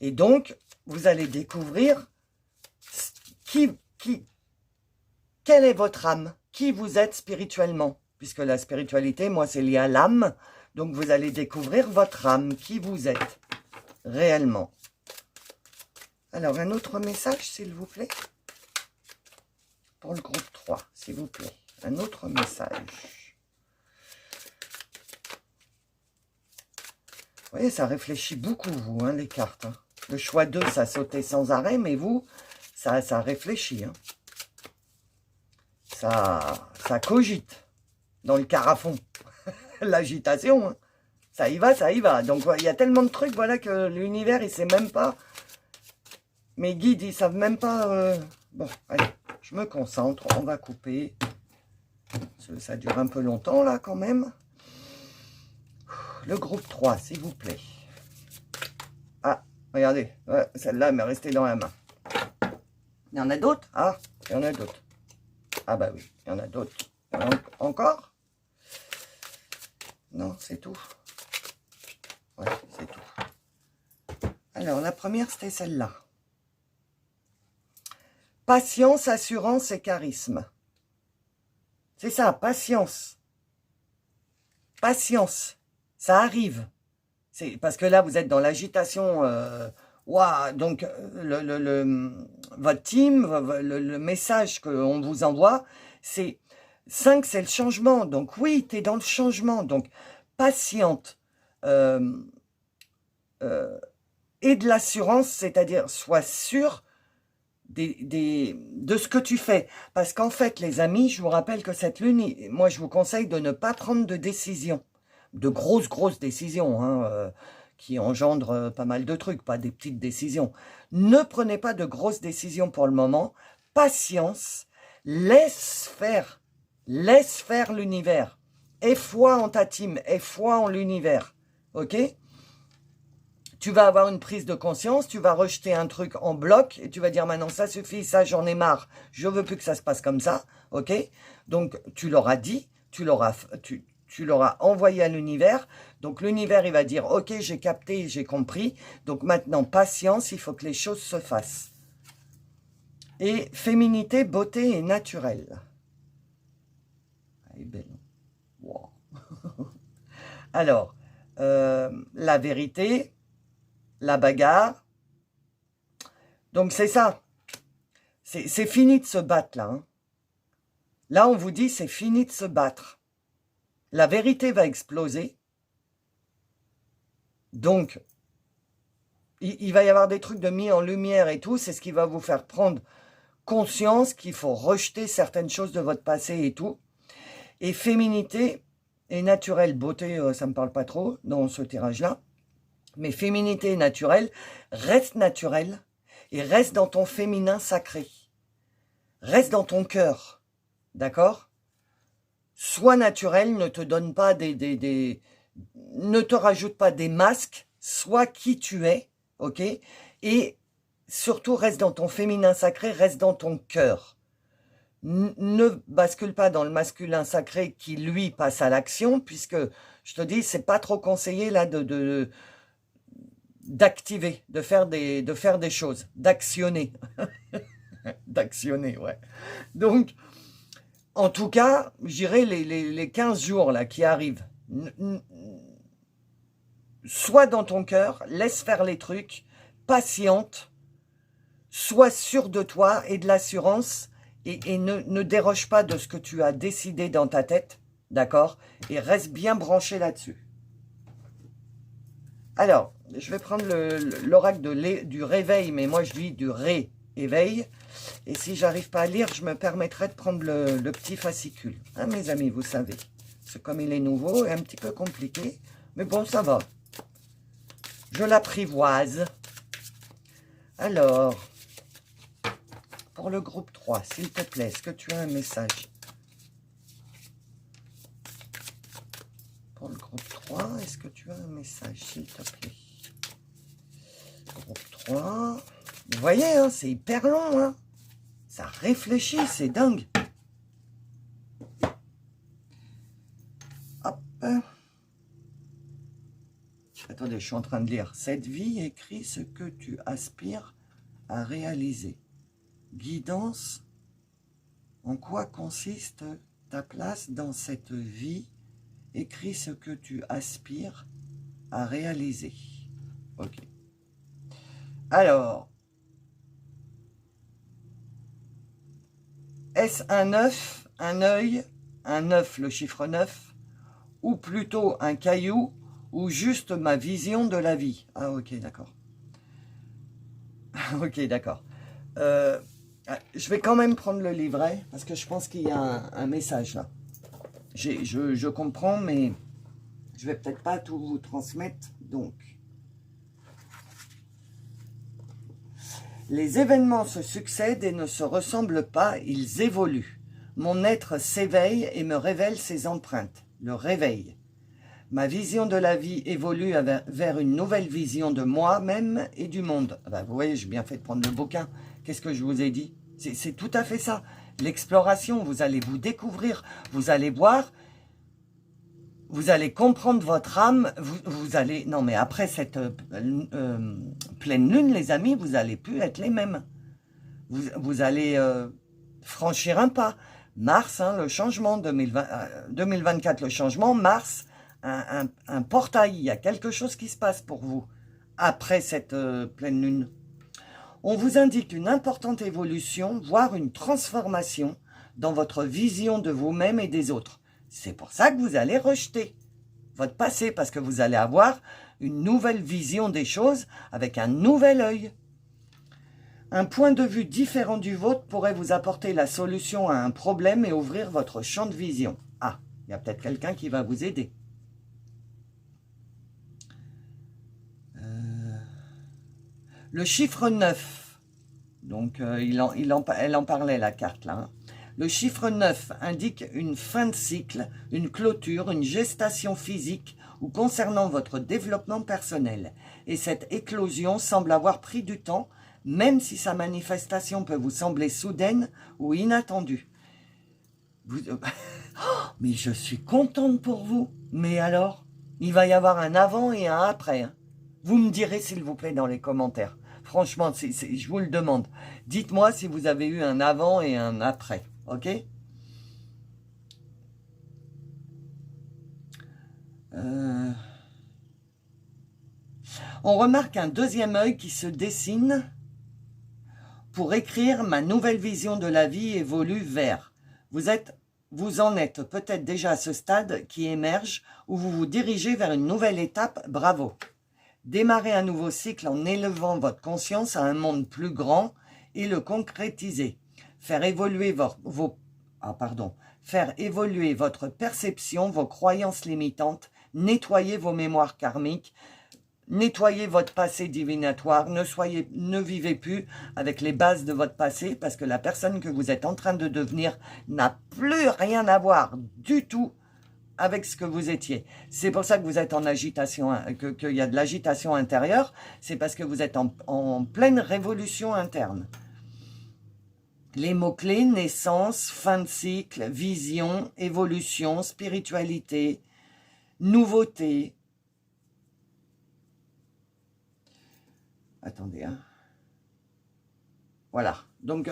Et donc, vous allez découvrir quelle est votre âme, qui vous êtes spirituellement, puisque la spiritualité, moi, c'est lié à l'âme, donc vous allez découvrir votre âme, qui vous êtes, réellement. Alors, un autre message, s'il vous plaît, pour le groupe 3, s'il vous plaît. Un autre message. Vous voyez, ça réfléchit beaucoup, vous, hein, les cartes. Hein. Le choix 2, ça sautait sans arrêt, mais vous, ça réfléchit. Hein. Ça cogite dans le carafon. L'agitation, hein. Ça y va, ça y va. Donc, il y a tellement de trucs, voilà, que l'univers, il sait même pas. Mes guides, ils savent même pas... Bon, allez, je me concentre, on va couper. Ça dure un peu longtemps, là, quand même. Le groupe 3, s'il vous plaît. Ah, regardez, ouais, celle-là, elle m'est restée dans la main. Il y en a d'autres? Ah, il y en a d'autres. Ah bah oui, il y en a d'autres. Encore? Non, c'est tout. Ouais, c'est tout. Alors, la première, c'était celle-là. Patience, assurance et charisme. C'est ça, patience. Patience. Ça arrive. C'est parce que là, vous êtes dans l'agitation. Donc, votre team, le message qu'on vous envoie, c'est 5, c'est le changement. Donc, oui, tu es dans le changement. Donc, patiente. Et de l'assurance, c'est-à-dire, sois sûr de ce que tu fais. Parce qu'en fait, les amis, je vous rappelle que cette lune, moi, je vous conseille de ne pas prendre de décision. De grosses décisions, hein, qui engendrent pas mal de trucs, pas des petites décisions. Ne prenez pas de grosses décisions pour le moment. Patience, laisse faire l'univers. Aie foi en ta team, aie foi en l'univers, ok? Tu vas avoir une prise de conscience, tu vas rejeter un truc en bloc et tu vas dire maintenant ça suffit, ça j'en ai marre, je veux plus que ça se passe comme ça, ok? Donc tu l'auras dit, tu l'auras envoyé à l'univers, donc l'univers il va dire ok j'ai capté, j'ai compris, donc maintenant patience, il faut que les choses se fassent. Et féminité, beauté et naturel. Elle est belle. Wow. Alors, la vérité, la bagarre. Donc, c'est ça. C'est fini de se battre, là. Hein. Là, on vous dit, c'est fini de se battre. La vérité va exploser. Donc, il va y avoir des trucs de mis en lumière et tout. C'est ce qui va vous faire prendre conscience qu'il faut rejeter certaines choses de votre passé et tout. Et féminité et naturelle, beauté, ça ne me parle pas trop dans ce tirage-là. Mais féminité et naturelle, reste naturel et reste dans ton féminin sacré. Reste dans ton cœur, d'accord? Sois naturel, ne te donne pas ne te rajoute pas des masques, sois qui tu es, ok? Et surtout reste dans ton féminin sacré, reste dans ton cœur. Ne bascule pas dans le masculin sacré qui, lui, passe à l'action, puisque, je te dis, c'est pas trop conseillé, là, d'activer, de faire des choses, d'actionner. D'actionner, ouais. Donc, en tout cas, j'irai les 15 jours, là, qui arrivent. Sois dans ton cœur, laisse faire les trucs, patiente, sois sûr de toi et de l'assurance, et ne déroge pas de ce que tu as décidé dans ta tête, d'accord? Et reste bien branché là-dessus. Alors, je vais prendre l'oracle du réveil, mais moi je dis du rééveil. Et si j'arrive pas à lire, je me permettrai de prendre le petit fascicule. Hein, mes amis, vous savez. C'est comme il est nouveau et un petit peu compliqué. Mais bon, ça va. Je l'apprivoise. Alors, pour le groupe 3, s'il te plaît, est-ce que tu as un message? Pour le groupe 3, est-ce que tu as un message, s'il te plaît? Groupe 3. Vous voyez, hein, c'est hyper long. Hein, ça réfléchit, c'est dingue. Hop. Attendez, je suis en train de lire. Cette vie écrit ce que tu aspires à réaliser. Guidance, en quoi consiste ta place dans cette vie? Écris ce que tu aspires à réaliser. Ok. Alors, est-ce un œuf, un œil, un œuf, le chiffre 9, ou plutôt un caillou, ou juste ma vision de la vie? Ah, ok, d'accord. Ok, d'accord. Je vais quand même prendre le livret, parce que je pense qu'il y a un message là. Je comprends, mais je vais peut-être pas tout vous transmettre, donc. Les événements se succèdent et ne se ressemblent pas, ils évoluent. Mon être s'éveille et me révèle ses empreintes, le réveil. Ma vision de la vie évolue vers une nouvelle vision de moi-même et du monde. Ben, vous voyez, j'ai bien fait de prendre le bouquin. Qu'est-ce que je vous ai dit? C'est tout à fait ça. L'exploration, vous allez vous découvrir, vous allez voir, vous allez comprendre votre âme, vous allez... Non, mais après cette pleine lune, les amis, vous n'allez plus être les mêmes. Vous allez franchir un pas. Mars, hein, le changement, 2024, le changement, Mars, un portail, il y a quelque chose qui se passe pour vous après cette pleine lune. On vous indique une importante évolution, voire une transformation dans votre vision de vous-même et des autres. C'est pour ça que vous allez rejeter votre passé, parce que vous allez avoir une nouvelle vision des choses avec un nouvel œil. Un point de vue différent du vôtre pourrait vous apporter la solution à un problème et ouvrir votre champ de vision. Ah, il y a peut-être quelqu'un qui va vous aider. Le chiffre 9, donc elle en parlait la carte là, hein. Le chiffre 9 indique une fin de cycle, une clôture, une gestation physique ou concernant votre développement personnel. Et cette éclosion semble avoir pris du temps, même si sa manifestation peut vous sembler soudaine ou inattendue. Mais je suis contente pour vous. Mais alors, il va y avoir un avant et un après. Hein. Vous me direz s'il vous plaît dans les commentaires. Franchement, je vous le demande. Dites-moi si vous avez eu un avant et un après. Ok? On remarque un deuxième œil qui se dessine pour écrire ma nouvelle vision de la vie évolue vers. Vous en êtes peut-être déjà à ce stade qui émerge où vous vous dirigez vers une nouvelle étape. Bravo. Démarrez un nouveau cycle en élevant votre conscience à un monde plus grand et le concrétiser. Faire évoluer votre perception, vos croyances limitantes, nettoyer vos mémoires karmiques, nettoyer votre passé divinatoire, ne vivez plus avec les bases de votre passé parce que la personne que vous êtes en train de devenir n'a plus rien à voir du tout avec ce que vous étiez. C'est pour ça que vous êtes en agitation, qu'il y a de l'agitation intérieure. C'est parce que vous êtes en pleine révolution interne. Les mots-clés, naissance, fin de cycle, vision, évolution, spiritualité, nouveauté. Attendez, hein. Voilà. Donc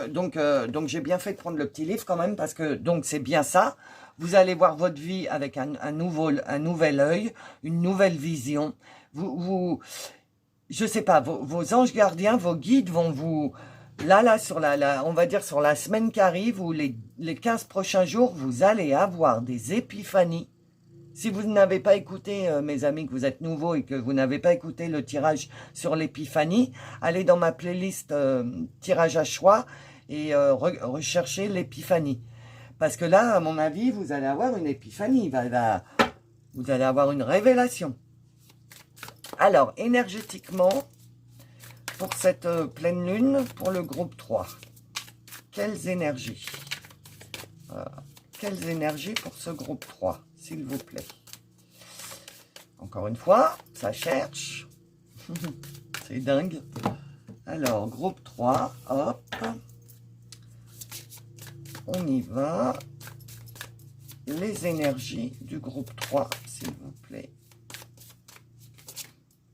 j'ai bien fait de prendre le petit livre quand même, parce que donc c'est bien ça. Vous allez voir votre vie avec un nouvel œil, une nouvelle vision. Je sais pas, vos anges gardiens, vos guides vont vous... Là, sur on va dire sur la semaine qui arrive, ou les 15 prochains jours, vous allez avoir des épiphanies. Si vous n'avez pas écouté, mes amis, que vous êtes nouveaux et que vous n'avez pas écouté le tirage sur l'épiphanie, allez dans ma playlist tirage à choix et recherchez l'épiphanie. Parce que là, à mon avis, vous allez avoir une épiphanie, vous allez avoir une révélation. Alors, énergétiquement, pour cette pleine lune, pour le groupe 3, quelles énergies Quelles énergies pour ce groupe 3, s'il vous plaît? Encore une fois, ça cherche. C'est dingue. Alors, groupe 3, hop. On y va. Les énergies du groupe 3, s'il vous plaît.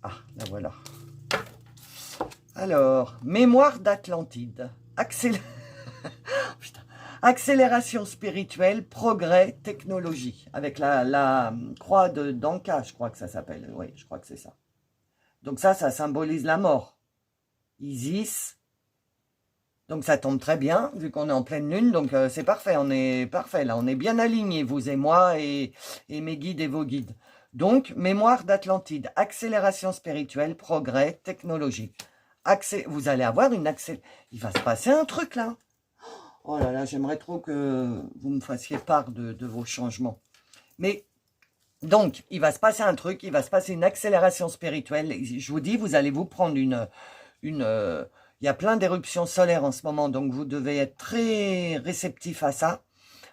Ah, la voilà. Alors, mémoire d'Atlantide. Accélération spirituelle, progrès, technologie. Avec la croix d'Anka, je crois que ça s'appelle. Oui, je crois que c'est ça. Donc ça symbolise la mort. Isis. Donc ça tombe très bien, vu qu'on est en pleine lune. Donc c'est parfait, on est parfait là. On est bien alignés, vous et moi, et mes guides et vos guides. Donc, mémoire d'Atlantide, accélération spirituelle, progrès, technologie. Vous allez avoir une accélération. Il va se passer un truc là. Oh là là, j'aimerais trop que vous me fassiez part de vos changements. Mais, donc, il va se passer un truc, il va se passer une accélération spirituelle. Je vous dis, vous allez vous prendre il y a plein d'éruptions solaires en ce moment, donc vous devez être très réceptif à ça.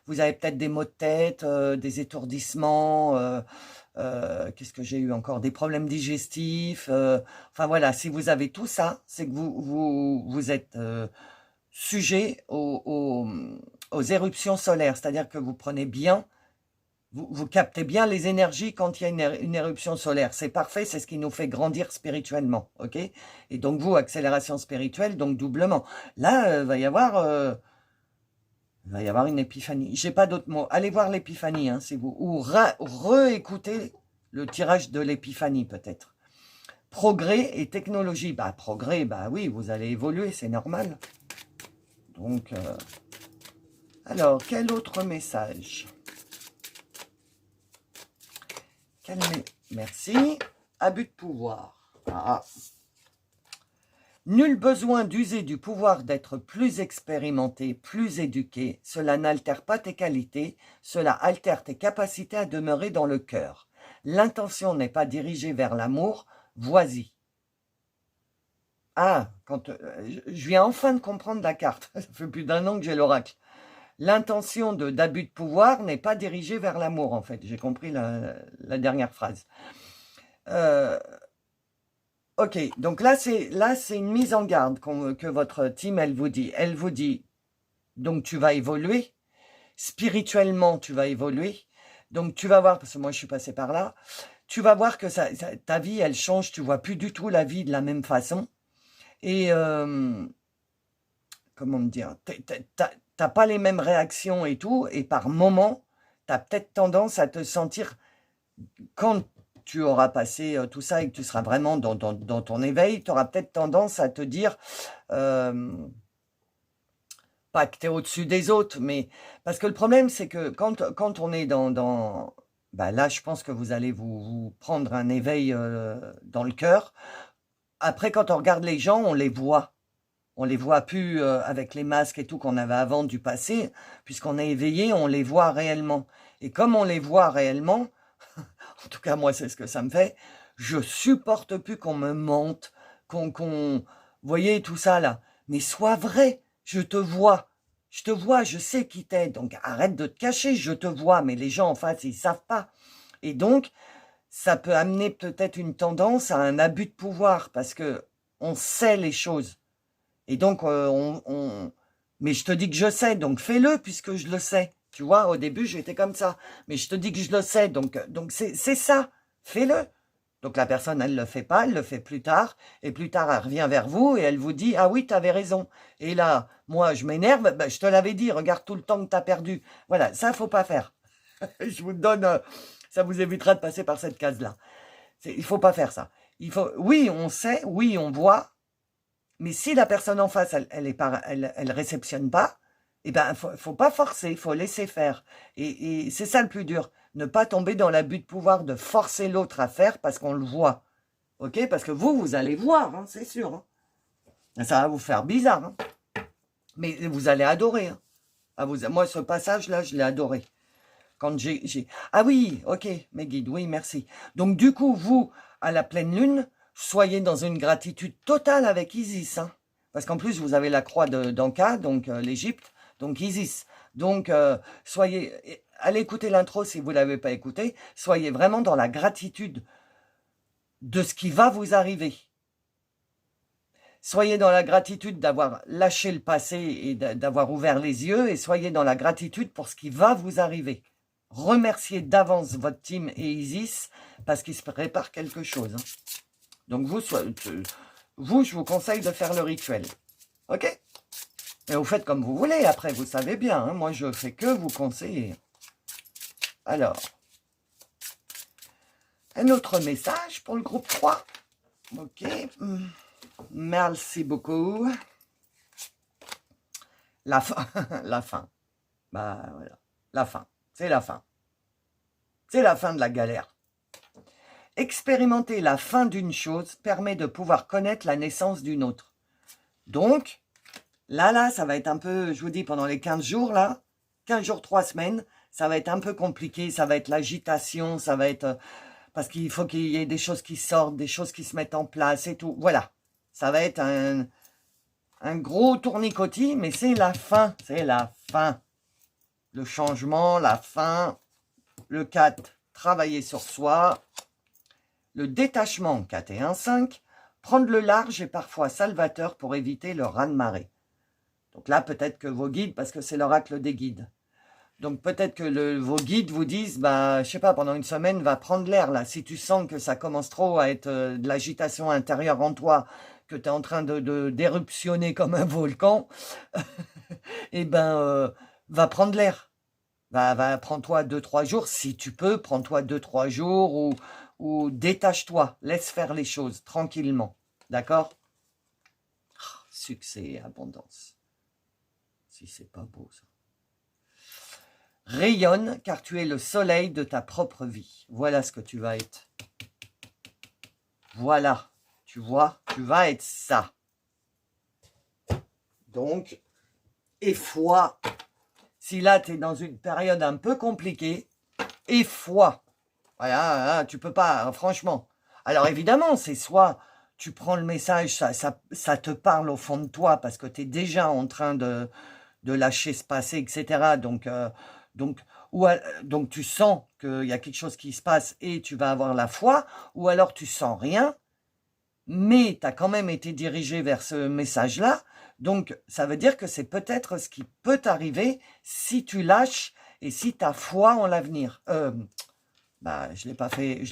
Vous avez peut-être des maux de tête, des étourdissements, qu'est-ce que j'ai eu encore? Des problèmes digestifs. Enfin voilà, si vous avez tout ça, c'est que vous êtes sujet aux éruptions solaires. C'est-à-dire que vous prenez bien, vous captez bien les énergies quand il y a une éruption solaire. C'est parfait, c'est ce qui nous fait grandir spirituellement. Ok? Et donc vous, accélération spirituelle, donc doublement. Là, il va y avoir une épiphanie. J'ai pas d'autres mots. Allez voir l'épiphanie, hein, c'est vous. Ou réécouter le tirage de l'épiphanie, peut-être. Progrès et technologie. Bah, progrès, bah oui, vous allez évoluer, c'est normal. Donc, alors, quel autre message? Merci. Abus de pouvoir. Ah. Nul besoin d'user du pouvoir d'être plus expérimenté, plus éduqué. Cela n'altère pas tes qualités, cela altère tes capacités à demeurer dans le cœur. L'intention n'est pas dirigée vers l'amour, voici. Ah, je viens enfin de comprendre la carte. Ça fait plus d'1 an que j'ai l'oracle. L'intention d'abus de pouvoir n'est pas dirigée vers l'amour, en fait. J'ai compris la dernière phrase. Ok, donc là, c'est une mise en garde que votre team, elle vous dit. Elle vous dit, donc tu vas évoluer. Spirituellement, tu vas évoluer. Donc tu vas voir, parce que moi, je suis passée par là. Tu vas voir que ta vie, elle change. Tu vois plus du tout la vie de la même façon. Et, comment me dire, t'as pas les mêmes réactions et tout, et par moment, tu as peut-être tendance à te sentir, quand tu auras passé tout ça et que tu seras vraiment dans ton éveil, tu auras peut-être tendance à te dire, pas que tu es au-dessus des autres, mais parce que le problème, c'est que quand on est bah là, je pense que vous allez vous prendre un éveil dans le cœur. Après, quand on regarde les gens, on les voit. On les voit plus avec les masques et tout qu'on avait avant du passé, puisqu'on est éveillé, on les voit réellement. Et comme on les voit réellement, en tout cas moi c'est ce que ça me fait, je supporte plus qu'on me mente, vous voyez tout ça là. Mais sois vrai, je te vois, Je te vois, je sais qui t'es, donc arrête de te cacher, je te vois, mais les gens en face, ils savent pas. Et donc, ça peut amener peut-être une tendance à un abus de pouvoir, parce que on sait les choses. Et donc, mais je te dis que je sais, donc fais-le puisque je le sais. Tu vois, au début, j'étais comme ça. Mais je te dis que je le sais, donc c'est ça. Fais-le. Donc la personne, elle ne le fait pas, elle le fait plus tard. Et plus tard, elle revient vers vous et elle vous dit, ah oui, tu avais raison. Et là, moi, je m'énerve, ben, je te l'avais dit, regarde tout le temps que tu as perdu. Voilà, ça, faut pas faire. Je vous donne, ça vous évitera de passer par cette case-là. Il faut pas faire ça. Oui, on sait, oui, on voit, mais si la personne en face, elle réceptionne pas, eh ben, faut pas forcer, faut laisser faire. Et c'est ça le plus dur. Ne pas tomber dans l'abus de pouvoir de forcer l'autre à faire parce qu'on le voit. Ok? Parce que vous allez voir, hein, c'est sûr. Hein. Ça va vous faire bizarre. Hein. Mais vous allez adorer. Hein. Moi, ce passage-là, je l'ai adoré. Quand Ah oui, ok, mes guides, oui, merci. Donc, du coup, vous, à la pleine lune, soyez dans une gratitude totale avec Isis. Hein. Parce qu'en plus, vous avez la croix d'Anka, donc l'Égypte, donc Isis. Donc, allez écouter l'intro si vous ne l'avez pas écouté. Soyez vraiment dans la gratitude de ce qui va vous arriver. Soyez dans la gratitude d'avoir lâché le passé et d'avoir ouvert les yeux. Et soyez dans la gratitude pour ce qui va vous arriver. Remerciez d'avance votre team et Isis parce qu'il se prépare quelque chose. Hein. Donc vous, je vous conseille de faire le rituel. Ok? Mais vous faites comme vous voulez, après, vous savez bien. Hein, moi, je fais que vous conseiller. Alors, un autre message pour le groupe 3. Ok. Merci beaucoup. La fin. La fin. Bah, voilà. La fin. C'est la fin. C'est la fin de la galère. Expérimenter la fin d'une chose permet de pouvoir connaître la naissance d'une autre. Donc, là, ça va être un peu, je vous dis, pendant les 15 jours, là, 15 jours, 3 semaines, ça va être un peu compliqué, ça va être l'agitation, ça va être, parce qu'il faut qu'il y ait des choses qui sortent, des choses qui se mettent en place et tout. Voilà, ça va être un gros tournicotis, mais c'est la fin, c'est la fin. Le changement, la fin, le 4, travailler sur soi. Le détachement 4 et 1, 5, prendre le large est parfois salvateur pour éviter le raz-de-marée. Donc là, peut-être que vos guides, parce que c'est l'oracle des guides. Donc peut-être que vos guides vous disent, bah, je sais pas, pendant une semaine, va prendre l'air là. Si tu sens que ça commence trop à être de l'agitation intérieure en toi, que tu es en train d'éruptionner comme un volcan, eh ben, va prendre l'air. Prends-toi 2-3 jours, si tu peux, prends-toi 2-3 jours ou détache-toi, laisse faire les choses tranquillement. D'accord? Succès et abondance. Si c'est pas beau ça. Rayonne car tu es le soleil de ta propre vie. Voilà ce que tu vas être. Voilà, tu vois, tu vas être ça. Donc, et foi. Si là, tu es dans une période un peu compliquée, et foi. Voilà, tu peux pas, franchement. Alors évidemment, c'est soit tu prends le message, ça te parle au fond de toi parce que tu es déjà en train de lâcher ce passé, etc. Donc tu sens qu'il y a quelque chose qui se passe et tu vas avoir la foi, ou alors tu sens rien, mais tu as quand même été dirigé vers ce message-là. Donc ça veut dire que c'est peut-être ce qui peut t'arriver si tu lâches et si tu as foi en l'avenir. Je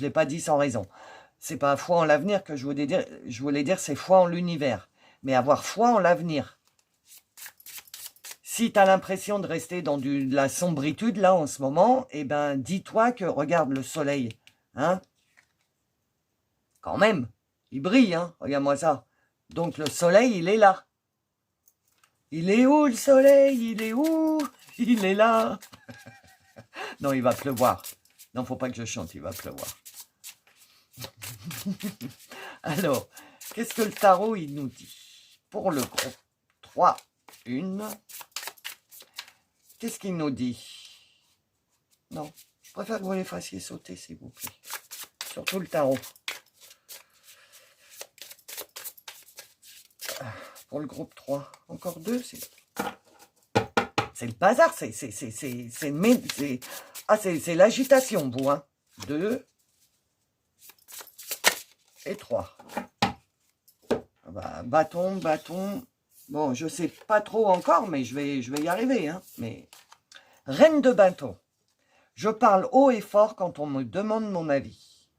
l'ai pas dit sans raison. C'est pas foi en l'avenir que je voulais dire c'est foi en l'univers. Mais avoir foi en l'avenir. Si tu as l'impression de rester dans de la sombritude là en ce moment, eh ben dis-toi que regarde le soleil, hein. Quand même, il brille, hein. Regarde-moi ça. Donc le soleil, il est là. Il est où le soleil? Il est où? Il est là. Non, il va pleuvoir. Non, faut pas que je chante, il va pleuvoir. Alors, qu'est-ce que le tarot, il nous dit? Pour le groupe 3, 1. Qu'est-ce qu'il nous dit? Non, je préfère que vous les fassiez sauter, s'il vous plaît. Surtout le tarot. Pour le groupe 3. Encore 2, c'est... c'est le bazar, c'est l'agitation, vous, hein. 2 et 3. Bah, bâton, bâton. Bon, je sais pas trop encore, mais je vais y arriver, hein. Mais reine de bâton. Je parle haut et fort quand on me demande mon avis.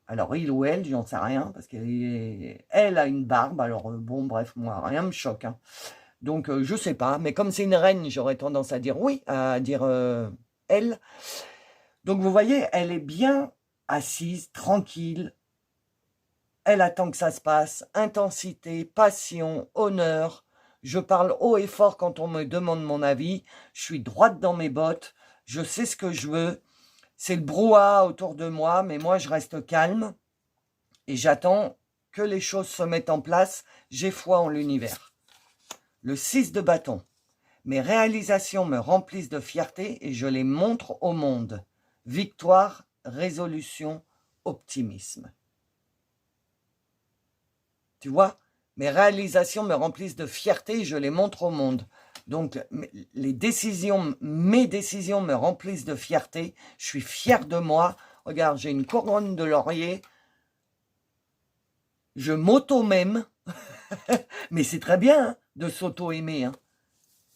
Alors, il ou elle, j'en sais rien, parce qu'elle a une barbe. Alors, bon, bref, moi, rien me choque, hein. Donc, je sais pas. Mais comme c'est une reine, j'aurais tendance à dire oui, à dire elle. Donc, vous voyez, elle est bien assise, tranquille. Elle attend que ça se passe. Intensité, passion, honneur. Je parle haut et fort quand on me demande mon avis. Je suis droite dans mes bottes. Je sais ce que je veux. C'est le brouhaha autour de moi, mais moi, je reste calme. Et j'attends que les choses se mettent en place. J'ai foi en l'univers. Le 6 de bâton. Mes réalisations me remplissent de fierté et je les montre au monde. Victoire, résolution, optimisme. Tu vois, mes réalisations me remplissent de fierté et je les montre au monde. Donc, mes décisions me remplissent de fierté. Je suis fier de moi. Regarde, j'ai une couronne de laurier. Je m'auto-m'aime. Mais c'est très bien, hein, de s'auto-aimer. Hein.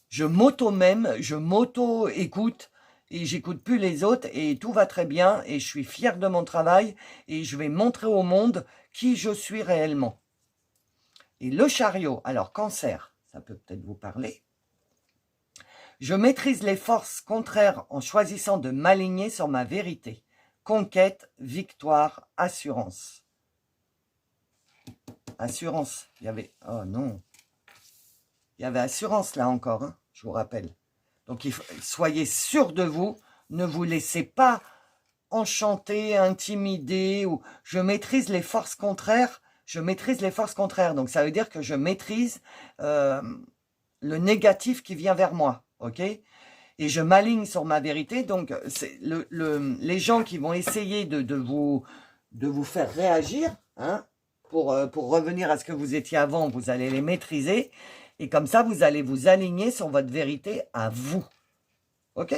Je m'auto-m'aime, je m'auto-écoute. Et j'écoute plus les autres et tout va très bien. Et je suis fier de mon travail. Et je vais montrer au monde qui je suis réellement. Et le chariot, alors cancer, ça peut peut-être vous parler. Je maîtrise les forces contraires en choisissant de m'aligner sur ma vérité. Conquête, victoire, assurance. Assurance, il y avait... Oh non. Il y avait assurance là encore, hein, je vous rappelle. Donc soyez sûr de vous, ne vous laissez pas enchanter, intimider. Ou je maîtrise les forces contraires. Je maîtrise les forces contraires. Donc, ça veut dire que je maîtrise le négatif qui vient vers moi. OK? Et je m'aligne sur ma vérité. Donc, les gens qui vont essayer de vous faire réagir, hein, pour revenir à ce que vous étiez avant, vous allez les maîtriser. Et comme ça, vous allez vous aligner sur votre vérité à vous. OK?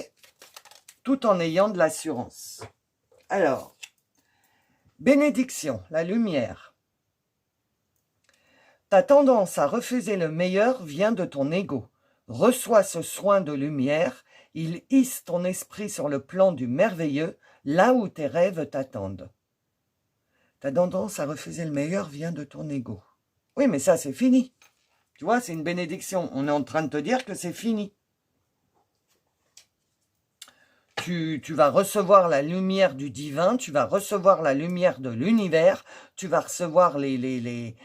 Tout en ayant de l'assurance. Alors, bénédiction, la lumière. Ta tendance à refuser le meilleur vient de ton ego. Reçois ce soin de lumière, il hisse ton esprit sur le plan du merveilleux, là où tes rêves t'attendent. Ta tendance à refuser le meilleur vient de ton ego. Oui, mais ça, c'est fini. Tu vois, c'est une bénédiction. On est en train de te dire que c'est fini. Tu vas recevoir la lumière du divin, tu vas recevoir la lumière de l'univers, tu vas recevoir les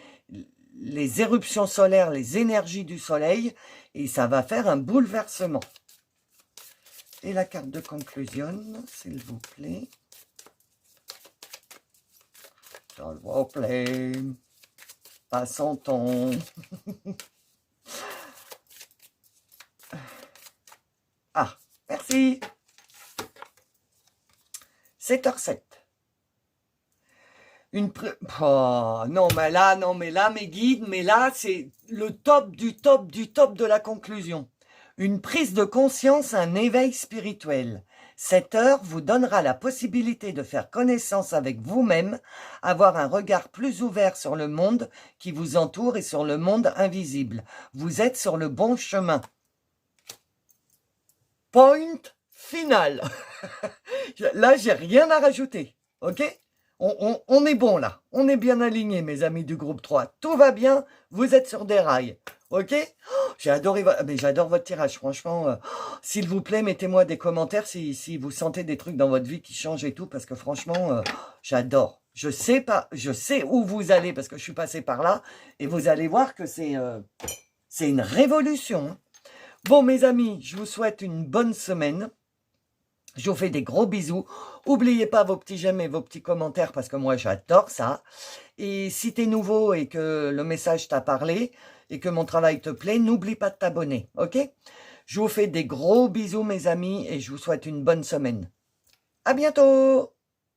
éruptions solaires, les énergies du soleil, et ça va faire un bouleversement. Et la carte de conclusion, s'il vous plaît. S'il vous plaît. Pas son ton. Ah, merci. 7h07. Oh, non, mais là, mes guides, mais là, c'est le top du top du top de la conclusion. Une prise de conscience, un éveil spirituel. Cette heure vous donnera la possibilité de faire connaissance avec vous-même, avoir un regard plus ouvert sur le monde qui vous entoure et sur le monde invisible. Vous êtes sur le bon chemin. Point final. Là, j'ai rien à rajouter. OK ? On est bon là, on est bien alignés mes amis du groupe 3, tout va bien, vous êtes sur des rails, ok? J'ai adoré, mais j'adore votre tirage, franchement, s'il vous plaît, mettez-moi des commentaires si vous sentez des trucs dans votre vie qui changent et tout, parce que franchement, j'adore. Je sais où vous allez, parce que je suis passé par là, et vous allez voir que c'est une révolution. Hein. Bon mes amis, je vous souhaite une bonne semaine. Je vous fais des gros bisous. N'oubliez pas vos petits j'aime et vos petits commentaires parce que moi, j'adore ça. Et si tu es nouveau et que le message t'a parlé et que mon travail te plaît, n'oublie pas de t'abonner, ok? Je vous fais des gros bisous, mes amis, et je vous souhaite une bonne semaine. À bientôt!